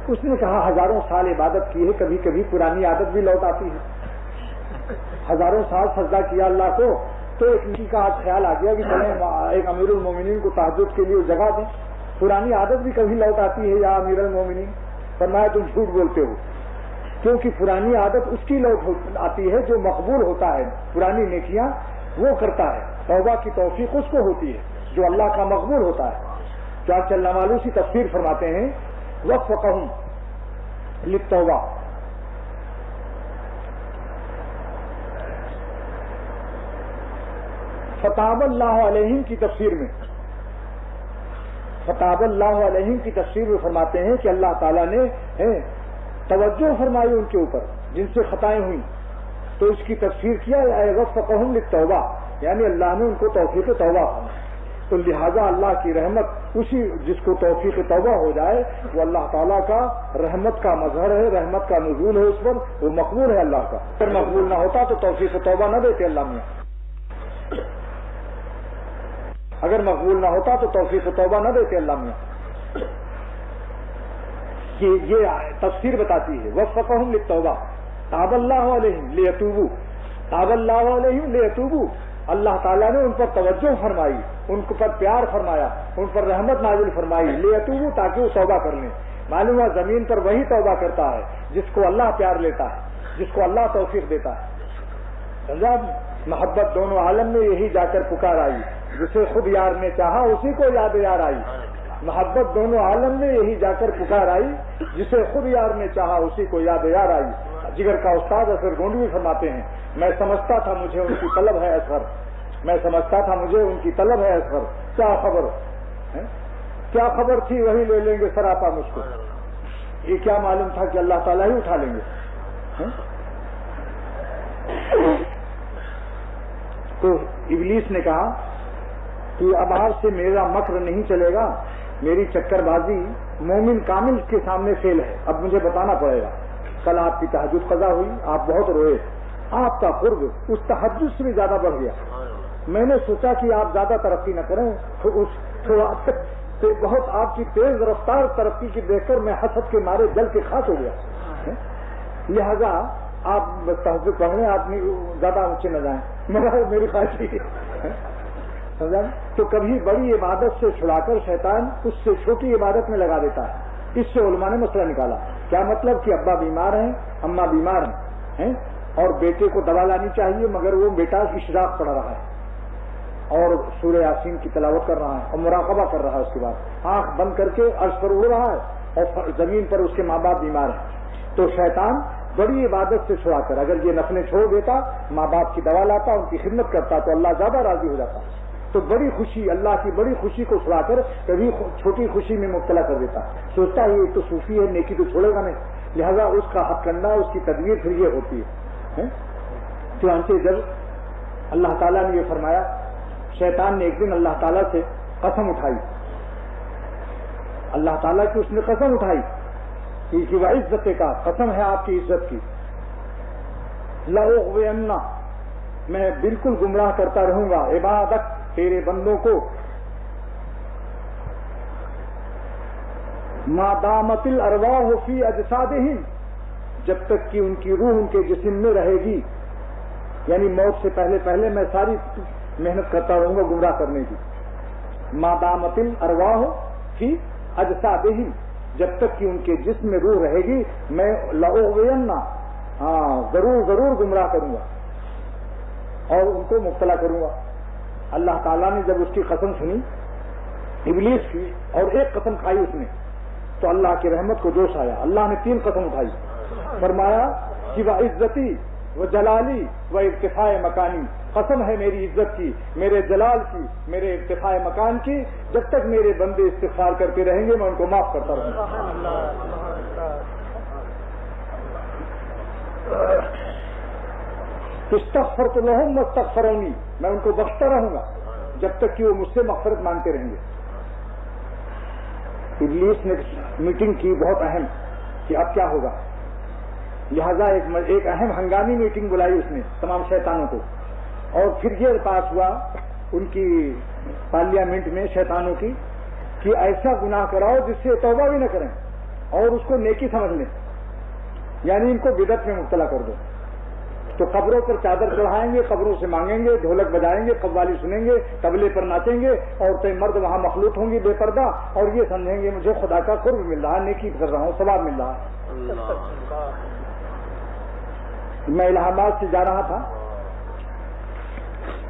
اس نے کہا ہزاروں سال عبادت کی ہے، کبھی کبھی پرانی عادت بھی لوٹ آتی ہے، ہزاروں سال سجدہ کیا اللہ کو، تو ایک نیکی کا خیال آ گیا کہ چلیں ایک امیر المومنین کو تہجد کے لیے جگہ دیں، پرانی عادت بھی کبھی لوٹ آتی ہے یا امیر المومنین؟ فرمایا تم جھوٹ بولتے ہو، کیونکہ پرانی عادت اس کی لوٹ آتی ہے جو مقبول ہوتا ہے، پرانی نیکیاں وہ کرتا ہے، توبہ کی توفیق اس کو ہوتی ہے جو اللہ کا مقبول ہوتا ہے۔ کیا چلنا والوں کی تفسیر فرماتے ہیں وفقہم للتوبہ، فتاب اللہ علیہم کی تفسیر میں فرماتے ہیں کہ اللہ تعالیٰ نے توجہ فرمائی ان کے اوپر جن سے خطائیں ہوئی، تو اس کی تفسیر کیا وفقہم للتوبہ، یعنی اللہ نے ان کو توفیق توبہ، تو لہذا اللہ کی رحمت اسی جس کو توفیق توبہ ہو جائے وہ اللہ تعالیٰ کا رحمت کا مظہر ہے، رحمت کا نزول ہے اس پر، وہ مقبول ہے اللہ کا۔ اگر مقبول نہ ہوتا تو توفیق توبہ نہ دیتے اللہ میاں، اگر مقبول نہ ہوتا تو توفیق توبہ نہ دیتے اللہ میاں۔ کہ یہ تفسیر بتاتی ہے وفقہم للتوبہ، تاب اللہ علیہم لیتوبوا، تاب اللہ علیہم لیتوبوا، اللہ تعالیٰ نے ان پر توجہ فرمائی، ان پر پیار فرمایا، ان پر رحمت نازل فرمائی، لیتوبوا، تاکہ وہ توبہ کر لیں۔ معلوم ہے زمین پر وہی توبہ کرتا ہے جس کو اللہ پیار لیتا ہے، جس کو اللہ توفیق دیتا ہے۔ سمجھا؟ محبت دونوں عالم میں یہی جا کر پکار آئی، جسے خود یار نے چاہا اسی کو یاد یار آئی۔ محبت دونوں عالم میں یہی جا کر پکار آئی، جسے خود یار نے چاہا اسی کو یاد یار آئی۔ جگر کا استاد اصغر گونڈوی فرماتے ہیں، میں سمجھتا تھا مجھے ان کی طلب ہے اصغر، میں سمجھتا تھا مجھے ان کی طلب ہے اصغر، کیا خبر کیا خبر تھی وہی لے لیں گے سراپا مجھ کو، یہ کیا معلوم تھا کہ اللہ تعالیٰ ہی اٹھا لیں گے۔ تو ابلیس نے کہا کہ اب آپ سے میرا مکر نہیں چلے گا، میری چکر بازی مومن کامل کے سامنے فیل ہے، اب مجھے بتانا پڑے گا۔ کل آپ کی تہجد قضا ہوئی، آپ بہت روئے، آپ کا قرب اس تہجد سے بھی زیادہ بڑھ گیا۔ میں نے سوچا کہ آپ زیادہ ترقی نہ کریں، بہت آپ کی تیز رفتار ترقی کی دیکھ کر میں حسد کے مارے جل کے خاک ہو گیا، لہذا آپ تہجد پڑھنے آپ زیادہ اونچے نہ جائیں، میری خواہش ہے۔ سمجھا؟ تو کبھی بڑی عبادت سے چھڑا کر شیطان اس سے چھوٹی عبادت میں لگا دیتا ہے۔ اس سے علماء نے مسئلہ نکالا، کیا مطلب کہ ابا بیمار ہیں، اماں بیمار ہیں اور بیٹے کو دوا لانی چاہیے، مگر وہ بیٹا اشراق پڑھ رہا ہے اور سورہ یاسین کی تلاوت کر رہا ہے اور مراقبہ کر رہا ہے، اس کے بعد آنکھ بند کر کے عرش پر اڑ رہا ہے اور زمین پر اس کے ماں باپ بیمار ہیں۔ تو شیطان بڑی عبادت سے چھڑا کر اگر یہ نفلیں چھوڑ دیتا، ماں باپ کی دوا لاتا، ان کی خدمت کرتا، تو اللہ زیادہ راضی ہو جاتا۔ تو بڑی خوشی، اللہ کی بڑی خوشی کو چھڑا کر کبھی چھوٹی خوشی میں مبتلا کر دیتا، سوچتا ہے یہ تو صوفی ہے، نیکی تو چھوڑے گا نہیں، لہذا اس کا حق کرنا، اس کی تدبیر پھر یہ ہوتی ہے۔ چنانچہ جب اللہ تعالیٰ نے یہ فرمایا، شیطان نے ایک دن اللہ تعالیٰ سے قسم اٹھائی، اللہ تعالیٰ کی اس نے قسم اٹھائی کہ وہ عزت کا قسم ہے آپ کی عزت کی، لأغوین، میں بالکل گمراہ کرتا رہوں گا عبادت تیرے بندوں کو، ما دامت الارواح فی اجسادہم، جب تک کہ ان کی روح ان کے جسم میں رہے گی، یعنی موت سے پہلے پہلے میں ساری محنت کرتا رہوں گا گمراہ کرنے کی۔ ما دامت الارواح فی اجسادہم، جب تک کہ ان کے جسم میں روح رہے گی میں لأغوین، ضرور گمراہ کروں گا اور ان کو مبتلا کروں گا۔ اللہ تعالیٰ نے جب اس کی قسم سنی ابلیس کی اور ایک قسم کھائی اس نے، تو اللہ کی رحمت کو جوش آیا، اللہ نے 3 قسم اٹھائی، فرمایا کہ وہ عزتی و جلالی و ارتفاع مکانی، قسم ہے میری عزت کی، میرے جلال کی، میرے ارتفاع مکان کی، جب تک میرے بندے استغفار کرتے رہیں گے میں ان کو معاف کرتا رہوں گا۔ استغفرت لهم واستغفرونی، میں ان کو بخشتا رہوں گا جب تک کہ وہ مجھ سے مغفرت مانگتے رہیں گے۔ ابلیس نے میٹنگ کی بہت اہم کہ اب کیا ہوگا، لہذا ایک اہم ہنگامی میٹنگ بلائی اس نے تمام شیطانوں کو، اور پھر یہ پاس ہوا ان کی پارلیمنٹ میں شیطانوں کی کہ ایسا گناہ کراؤ جس سے توبہ بھی نہ کریں اور اس کو نیکی سمجھ لیں، یعنی ان کو بدعت میں مبتلا کر دو۔ تو قبروں پر چادر چڑھائیں گے، قبروں سے مانگیں گے، ڈھولک بجائیں گے، قوالی سنیں گے، طبلے پر ناچیں گے، عورتیں مرد وہاں مخلوط ہوں گی بے پردہ، اور یہ سمجھیں گے مجھے خدا کا قرب مل رہا ہے، نیکی کر رہا ہوں، ثواب مل رہا ہے۔ میں الہ آباد سے جا رہا تھا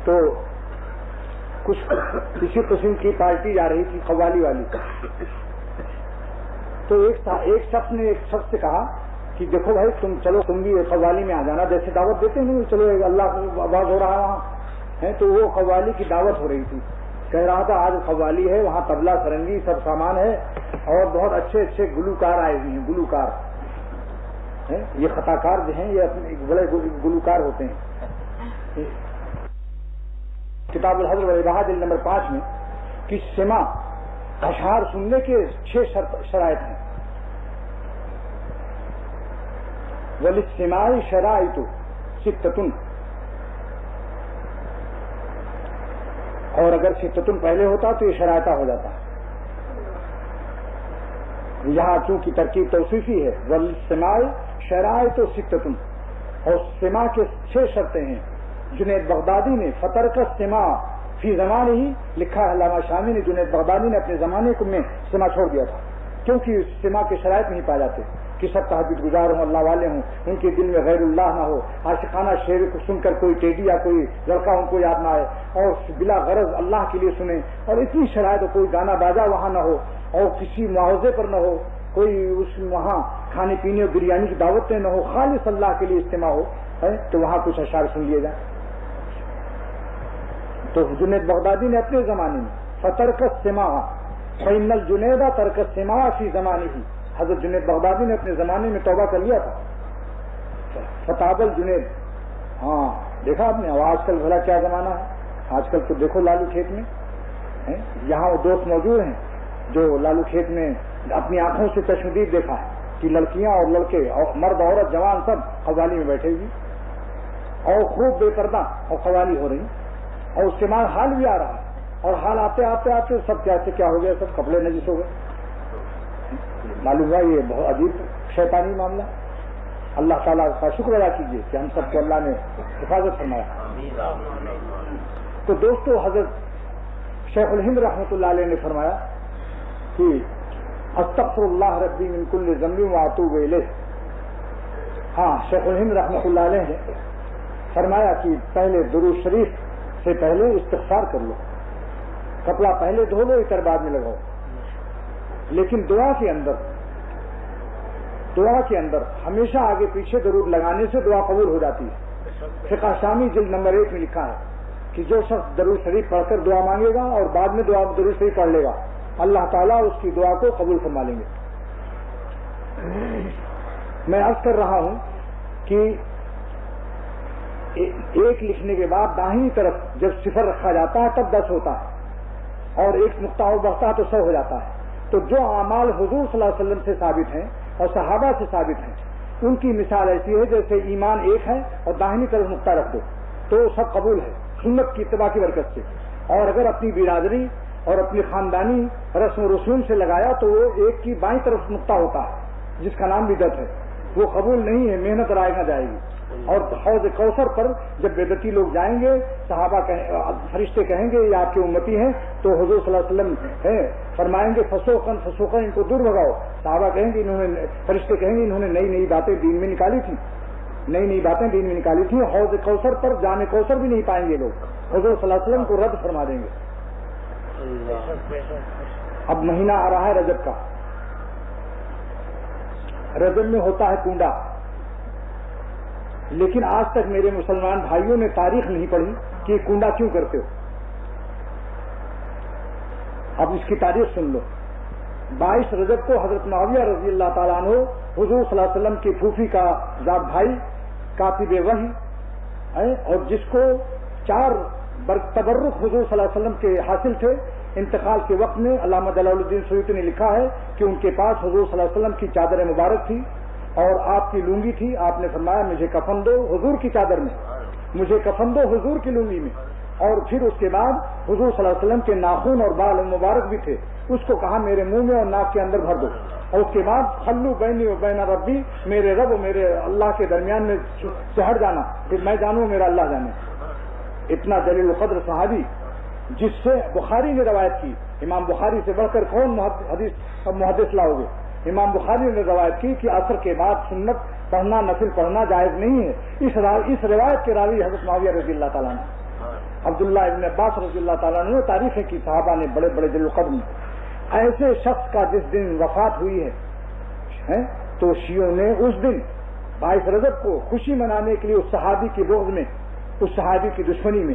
تو کسی قسم کی پارٹی جا رہی تھی قوالی والی، تو ایک شخص نے ایک شخص سے کہا کہ دیکھو بھائی تم چلو تم بھی قوالی میں آ جانا، جیسے دعوت دیتے ہیں چلو اللہ کو آواز ہو رہا ہے وہاں، ہیں تو وہ قوالی کی دعوت ہو رہی تھی. کہہ رہا تھا آج قوالی ہے, وہاں طبلہ سرنگی سب سامان ہے اور بہت اچھے اچھے گلوکار آئے ہوئے ہیں. گلوکار یہ خطاکار جو ہیں یہ بڑے گلوکار ہوتے ہیں. کتاب الحضر والاباحہ جلد نمبر 5 میں کہ سماع اشعار سننے کے 6 شرائط ہیں. وَلِلسِّمَاعِ شَرَائِطُ سِتَّةٌ, اور اگر سِتَّةٌ پہلے ہوتا تو یہ شرائطہ ہو جاتا. یہاں چونکہ ترکیب توصیفی ہے, وَلِلسِّمَاعِ شَرَائِطُ سِتَّةٌ, اور سماع کے 6 شرطیں ہیں. جنید بغدادی نے فترک السماع فی زمانے ہی لکھا ہے. علامہ شامی نے جنید بغدادی نے اپنے زمانے میں سماع چھوڑ دیا تھا کیونکہ سماع کے شرائط نہیں پائے جاتے کہ سب تہجد گزار ہوں, اللہ والے ہوں, ان کے دل میں غیر اللہ نہ ہو, عاشقانہ شعر کو سن کر کوئی ٹیڈی یا کوئی لڑکا ان کو یاد نہ آئے, اور بلا غرض اللہ کے لیے سنیں, اور اتنی شرائط ہو, کوئی گانا باجا وہاں نہ ہو, اور کسی معاوضے پر نہ ہو, کوئی اس وہاں کھانے پینے اور بریانی کی دعوتیں نہ ہو, خالص اللہ کے لیے اجتماع ہو, تو وہاں کچھ اشعار سن لیے جائیں. تو جنید بغدادی نے اپنے زمانے میں فترک السماع فإن الجنید ترک السماع فی زمانہ ہی, حضرت جنید بغدادی نے اپنے زمانے میں توبہ کر لیا تھا. فتاب الجنید, ہاں دیکھا آپ نے. اب آج کل بھلا کیا زمانہ ہے, آج کل تو دیکھو لالو کھیت میں, یہاں وہ دوست موجود ہیں جو لالو کھیت میں اپنی آنکھوں سے چشمدید دیکھا ہے کہ لڑکیاں اور لڑکے اور مرد عورت جوان سب قوالی میں بیٹھے ہوئے اور خوب بے پردہ اور قوالی ہو رہی, اور اس کے بعد حال بھی آ رہا ہے, اور حال آتے آتے آتے سب کیا ہو گیا, سب کپڑے نجس ہو گئے. معلوم ہوا یہ بہت عجیب شیطانی معاملہ. اللہ تعالیٰ کا شکر ادا کیجیے کہ ہم سب کو اللہ نے حفاظت فرمایا. تو دوستو, حضرت شیخ الہند رحمۃ اللہ علیہ نے فرمایا کہ استغفر اللہ ربی من کل ذنب واتوب الیہ. ہاں, شیخ الہند رحمۃ اللہ علیہ نے فرمایا کہ پہلے درود شریف سے پہلے استغفار کر لو, کپڑا پہلے دھو لو, اتر بعد میں لگاؤ. لیکن دعا کے اندر ہمیشہ آگے پیچھے درود لگانے سے دعا قبول ہو جاتی ہے. فقہ شامی جلد نمبر 1 میں لکھا ہے کہ جو شخص درود شریف پڑھ کر دعا مانگے گا اور بعد میں درود شریف پڑھ لے گا, اللہ تعالیٰ اس کی دعا کو قبول فرما لیں گے. میں عرض کر رہا ہوں کہ ایک لکھنے کے بعد داہنی طرف جب صفر رکھا جاتا ہے تب 10 ہوتا ہے, اور ایک نقطہ اور بڑھتا ہے تو 100 ہو جاتا ہے. تو جو اعمال حضور صلی اللہ علیہ وسلم سے ثابت ہیں اور صحابہ سے ثابت ہیں, ان کی مثال ایسی ہے جیسے ایمان ایک ہے اور داہنی طرف نقطہ رکھ دو تو سب قبول ہے سنت کی اتباع کی برکت سے. اور اگر اپنی برادری اور اپنی خاندانی رسم و رسوم سے لگایا تو وہ ایک کی بائیں طرف نقطہ ہوتا ہے جس کا نام بدعت ہے, وہ قبول نہیں ہے, محنت رائے نہ جائے گی. اور حوض کوثر پر جب بدعتی لوگ جائیں گے, صحابہ فرشتے کہیں گے یہ آپ کی امتی ہیں, تو حضور صلی اللہ علیہ وسلم فرمائیں گے فسوقن ان کو دور بھگاؤ. صحابہ کہیں گے فرشتے کہیں گے انہوں نے نئی باتیں دین میں نکالی تھی, حوض کوثر پر جام کوثر بھی نہیں پائیں گے لوگ, حضور صلی اللہ علیہ وسلم کو رد فرما دیں گے. اب مہینہ آ رہا ہے رجب کا. رجب میں ہوتا ہے کنڈا, لیکن آج تک میرے مسلمان بھائیوں نے تاریخ نہیں پڑھی کہ یہ کنڈا کیوں کرتے ہو. اب اس کی تاریخ سن لو. 22 رجب کو حضرت معاویہ رضی اللہ تعالیٰ عنہ حضور صلی اللہ علیہ وسلم کی پھوپھی کا ذات بھائی کاتب وحی, اور جس کو 4 تبرک حضور صلی اللہ علیہ وسلم کے حاصل تھے, انتقال کے وقت میں علامہ جلال الدین سیوطی نے لکھا ہے کہ ان کے پاس حضور صلی اللہ علیہ وسلم کی چادر مبارک تھی اور آپ کی لنگی تھی. آپ نے فرمایا مجھے کفن دو حضور کی چادر میں, مجھے کفن دو حضور کی لنگی میں. اور پھر اس کے بعد حضور صلی اللہ علیہ وسلم کے ناخن اور بال مبارک بھی تھے, اس کو کہا میرے منہ میں اور ناک کے اندر بھر دو. اور اس کے بعد خلو بینی و بین ربی, میرے رب و میرے اللہ کے درمیان میں چہر جانا, پھر میں جانوں میرا اللہ جانے. اتنا جلیل القدر صحابی جس سے بخاری نے روایت کی, امام بخاری سے بڑھ کر کون محدث لاؤ گے. امام بخاری نے روایت کی کہ عصر کے بعد سنت پڑھنا نفل پڑھنا جائز نہیں ہے. اس روایت کے راوی حضرت معاویہ رضی اللہ تعالیٰ نے, عبداللہ ابن عباس رضی اللہ تعالیٰ نے تاریخیں کی صحابہ نے بڑے بڑے جلیل القدر. ایسے شخص کا جس دن وفات ہوئی ہے تو شیعوں نے اس دن 22 رجب کو خوشی منانے کے لیے اس صحابی کی بغض میں, اس صحابی کی دشمنی میں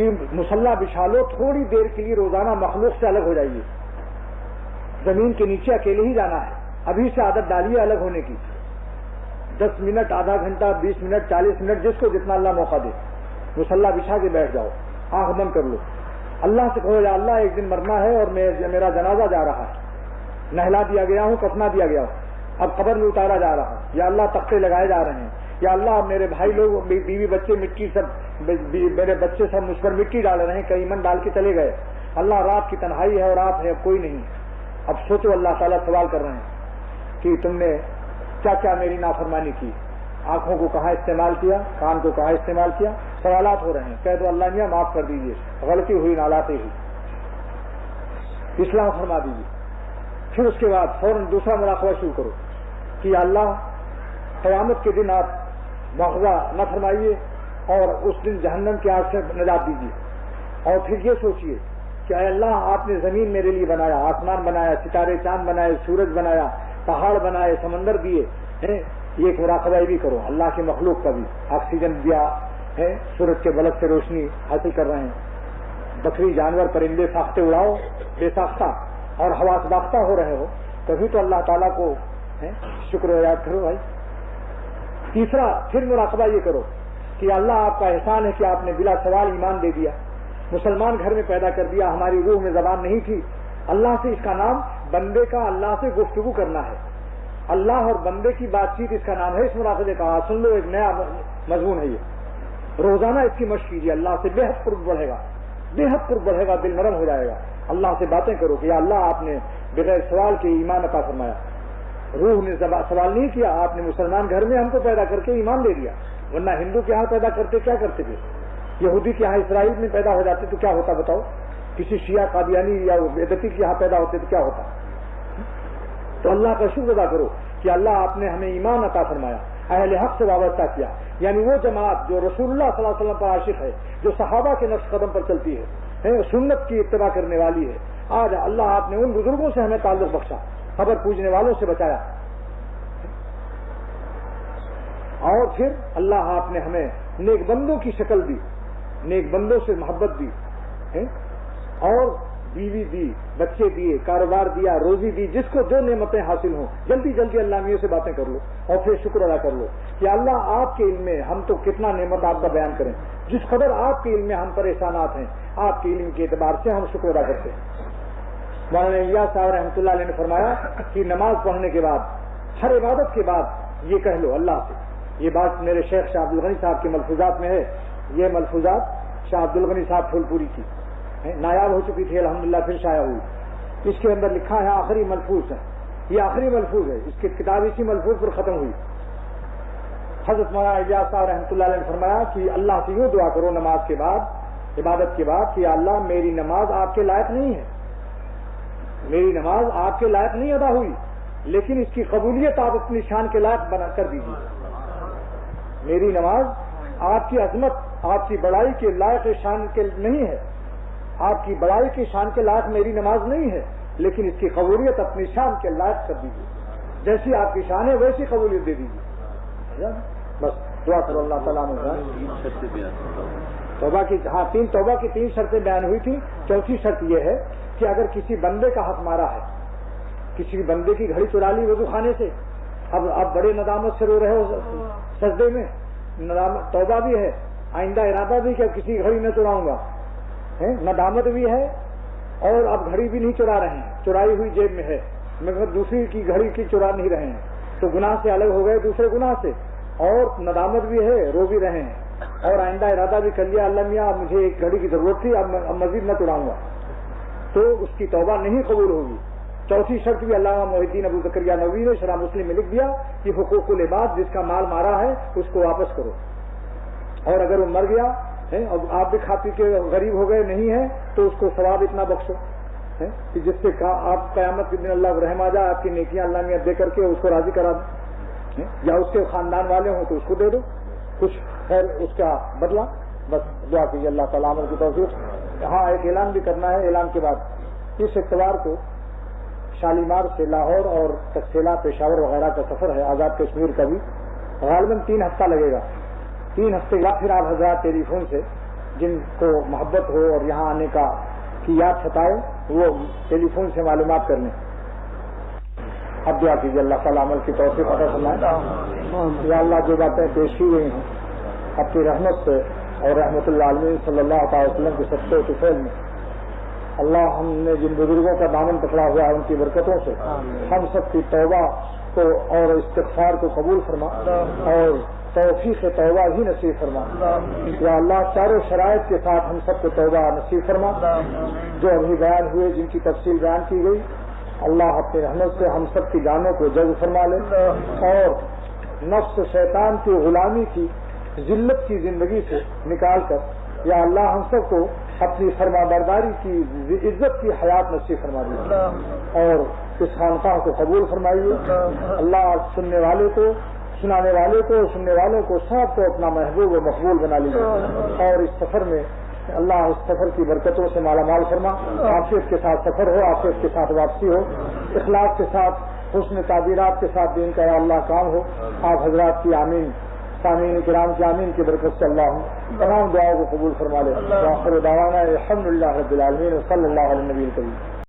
کہ مصلح بچھا لو، تھوڑی دیر کے لیے روزانہ مخلوق سے الگ ہو جائیے، زمین کے نیچے اکیلے ہی جانا ہے، ابھی سے عادت ڈالیے الگ ہونے کی، 10 منٹ، آدھا گھنٹہ، 20 منٹ، 40 منٹ، جس کو جتنا اللہ موقع دے، مصلح بچھا کے بیٹھ جاؤ، آنکھ بند کر لو، اللہ سے کہو یا اللہ ایک دن مرنا ہے اور میرا جنازہ جا رہا ہے، نہلا دیا گیا ہوں، کفنا دیا گیا ہوں، اب قبر میں اتارا جا رہا ہے، یا اللہ تختے لگائے جا رہے ہیں، یا اللہ میرے بھائی لوگ، بیوی بچے مٹی سب، میرے بچے سب مجھ پر مٹی ڈال رہے ہیں، کئی من ڈال کے چلے گئے، اللہ رات کی تنہائی ہے اور رات ہے، اب کوئی نہیں، اب سوچو اللہ تعالیٰ سوال کر رہے ہیں کہ تم نے کیا کیا میری نافرمانی کی، آنکھوں کو کہاں استعمال کیا، کان کو کہاں استعمال کیا، سوالات ہو رہے ہیں، کہہ دو اللہ میاں معاف کر دیجیے، غلطی ہوئی، نالاتی ہوئی، اصلاح فرما دیجیے، پھر اس کے بعد فوراً دوسرا مراقبہ شروع کرو کہ اللہ قیامت کے دن آپ مواخذہ نہ فرمائیے اور اس دن جہنم کی آگ سے نجات دیجیے، اور پھر یہ سوچیے کہ اے اللہ آپ نے زمین میرے لیے بنایا، آسمان بنایا، ستارے چاند بنائے، سورج بنایا، پہاڑ بنائے، سمندر دیے، یہ ایک مراقبہ بھی کرو، اللہ کی مخلوق کا بھی، آکسیجن دیا ہے، سورج کے بلب سے روشنی حاصل کر رہے ہیں، بکری جانور پرندے ساختہ اڑاؤ بے ساختہ اور حواس باختہ ہو رہے ہو، کبھی تو اللہ تعالیٰ کو شکر و یاد کرو بھائی۔ تیسرا پھر مراقبہ یہ کرو کہ اللہ آپ کا احسان ہے کہ آپ نے بلا سوال ایمان دے دیا، مسلمان گھر میں پیدا کر دیا، ہماری روح میں زبان نہیں تھی، اللہ سے، اس کا نام بندے کا اللہ سے گفتگو کرنا ہے، اللہ اور بندے کی بات چیت اس کا نام ہے، اس مراقبے کا سن لو، ایک نیا مضمون ہے یہ، روزانہ اس کی مشق کیجیے، اللہ سے بے حد قرب بڑھے گا، بے حد قرب بڑھے گا، دل نرم ہو جائے گا، اللہ سے باتیں کرو کہ یا اللہ آپ نے بغیر سوال کے ایمان عطا فرمایا، روح نے سوال نہیں کیا، آپ نے مسلمان گھر میں ہم کو پیدا کر کے ایمان دے دیا، ورنہ ہندو کے ہاں پیدا کرتے کیا کرتے تھے، یہودی کے ہاں اسرائیل میں پیدا ہو جاتے تو کیا ہوتا بتاؤ، کسی شیعہ قادیانی یا بیدتی کے ہاں پیدا ہوتے تو کیا ہوتا۔ تو اللہ کا شکر ادا کرو کہ اللہ آپ نے ہمیں ایمان عطا فرمایا، اہل حق سے وابستہ کیا، یعنی وہ جماعت جو رسول اللہ صلی اللہ علیہ وسلم پر عاشق ہے، جو صحابہ کے نقش قدم پر چلتی ہے، سنت کی اتباع کرنے والی ہے، آج اللہ آپ نے ان بزرگوں سے ہمیں تعلق بخشا، خبر پوجنے والوں سے بچایا، اور پھر اللہ آپ نے ہمیں نیک بندوں کی شکل دی، نیک بندوں سے محبت دی، اور بیوی دی، بچے دیے، کاروبار دیا، روزی دی، جس کو جو نعمتیں حاصل ہوں، جلدی جلدی اللہ میاں سے باتیں کر لو اور پھر شکر ادا کر لو کہ اللہ آپ کے علم میں ہم تو کتنا نعمت آپ کا بیان کریں، جس قدر آپ کے علم میں ہم پر احسانات ہیں، آپ کے علم کے اعتبار سے ہم شکر ادا کرتے ہیں۔ مولانا الیاس صاحب رحمۃ اللہ علیہ نے فرمایا کہ نماز پڑھنے کے بعد، ہر عبادت کے بعد یہ کہہ لو اللہ سے، یہ بات میرے شیخ شاہ عبد الغنی صاحب کے ملفوظات میں ہے، یہ ملفوظات شاہ عبد الغنی صاحب پھول پوری کی نایاب ہو چکی تھی، الحمدللہ پھر شائع ہوئی، اس کے اندر لکھا ہے آخری ملفوظ ہے، یہ آخری ملفوظ ہے، اس کی کتاب اسی ملفوظ پر ختم ہوئی۔ حضرت مولانا الیاس صاحب رحمۃ اللہ علیہ نے فرمایا کہ اللہ سے یوں دعا کرو نماز کے بعد، عبادت کے بعد، کہ اللہ میری نماز آپ کے لائق نہیں ہے، میری نماز آپ کے لائق نہیں ادا ہوئی، لیکن اس کی قبولیت آپ اپنی شان کے لائق بنا کر دیجیے، میری نماز آپ کی عظمت، آپ کی بڑائی کے لائق شان کے نہیں ہے، آپ کی بڑائی کی شان کے لائق میری نماز نہیں ہے، لیکن اس کی قبولیت اپنی شان کے لائق کر دیجیے، جیسی آپ کی شان ہے ویسی قبولیت دے دیجیے۔ بس دعا کرو اللہ تعالیٰ نے توبہ کی، ہاں توبہ کی 3 شرطیں بیان ہوئی تھی، چوتھی شرط یہ ہے کہ اگر کسی بندے کا حق مارا ہے، کسی بندے کی گھڑی چرا لی وضو خانے سے، اب بڑے ندامت سے رو رہے ہو سجدے میں، توبہ بھی ہے، آئندہ ارادہ بھی کہ کسی گھڑی نہ چراؤں گا، ندامت بھی ہے، اور اب گھڑی بھی نہیں چرا رہے ہیں، چرائی ہوئی جیب میں ہے، مگر دوسری کی گھڑی کی چرا نہیں رہے ہیں، تو گناہ سے الگ ہو گئے دوسرے گناہ سے، اور ندامت بھی ہے، رو بھی رہے ہیں، اور آئندہ ارادہ بھی کر لیا اللہ میاں مجھے ایک گھڑی کی ضرورت تھی، اب مزید نہ چراؤں گا، تو اس کی توبہ نہیں قبول ہوگی۔ چوتھی شرط بھی علامہ محی الدین ابو زکریا نووی نے شرح مسلم میں لکھ دیا کہ حقوق العباد، جس کا مال مارا ہے اس کو واپس کرو، اور اگر وہ مر گیا اور آپ بھی کھا پی کے غریب ہو گئے نہیں ہیں تو اس کو ثواب اتنا بخشو کہ جس سے آپ قیامت کے دن اللہ کو رحم آ جائے، آپ کی نیکیاں اللہ میاں دے کر کے اس کو راضی کرا دیں، یا اس کے خاندان والے ہوں تو اس کو دے دو کچھ خیر اس کا بدلہ۔ بس دعا کیجیے اللہ تعالیٰ عمل کی توفیق۔ ہاں ایک اعلان بھی کرنا ہے، اعلان کے بعد اس اتوار کو شالیمار سے لاہور اور تکسیلا پشاور وغیرہ کا سفر ہے، آزاد کشمیر کا بھی، غالباً 3 ہفتہ لگے گا، 3 ہفتے بعد پھر آپ حضرات ٹیلی فون سے جن کو محبت ہو اور یہاں آنے کی یاد ستائے وہ ٹیلی فون سے معلومات کر لیں. اب دعا کیجیے اللہ تعالیٰ عمل کی توفیق عطا فرمائے. یا اللہ جو باتیں پیش کی گئی ہیں اپنی رحمت سے اور رحمت اللہ علیہ صلی اللہ تعالی وسلم کے صدقے و طفیل میں اللہ ہم نے جن بزرگوں کا دامن پکڑا ہوا ہے ان کی برکتوں سے ہم سب کی توبہ کو اور استغفار کو قبول فرما اور توفیق توبہ ہی نصیب فرما. یا اللہ چاروں شرائط کے ساتھ ہم سب کو توبہ نصیب فرما. جو ابھی بیان ہوئے جن کی تفصیل بیان کی گئی اللہ اپنی رحمت سے ہم سب کی جانوں کو جذب فرما لے اور نفس شیطان کی غلامی کی ذلت کی زندگی سے نکال کر یا اللہ ہم سب کو اپنی فرما برداری کی عزت کی حیات نصیب فرما دیجیے اور اس خانقاہ کو قبول فرمائیے. اللہ سننے والے کو سنانے والے کو سننے والوں کو سب کو اپنا محبوب و مقبول بنا لیجیے اور اس سفر میں اللہ اس سفر کی برکتوں سے مالا مال فرما. عافیت کے ساتھ سفر ہو, عافیت کے ساتھ واپسی ہو, اخلاق کے ساتھ حسن تعبیرات کے ساتھ دین کا یا اللہ کام ہو. آپ حضرات کی آمین, سامعین کرام کی آمین کی برکت سے اللہ تمام دعاؤں کو قبول فرما لے. آخر دعوانا الحمدللہ رب العالمین صلی اللہ علیہ نبی الکریم.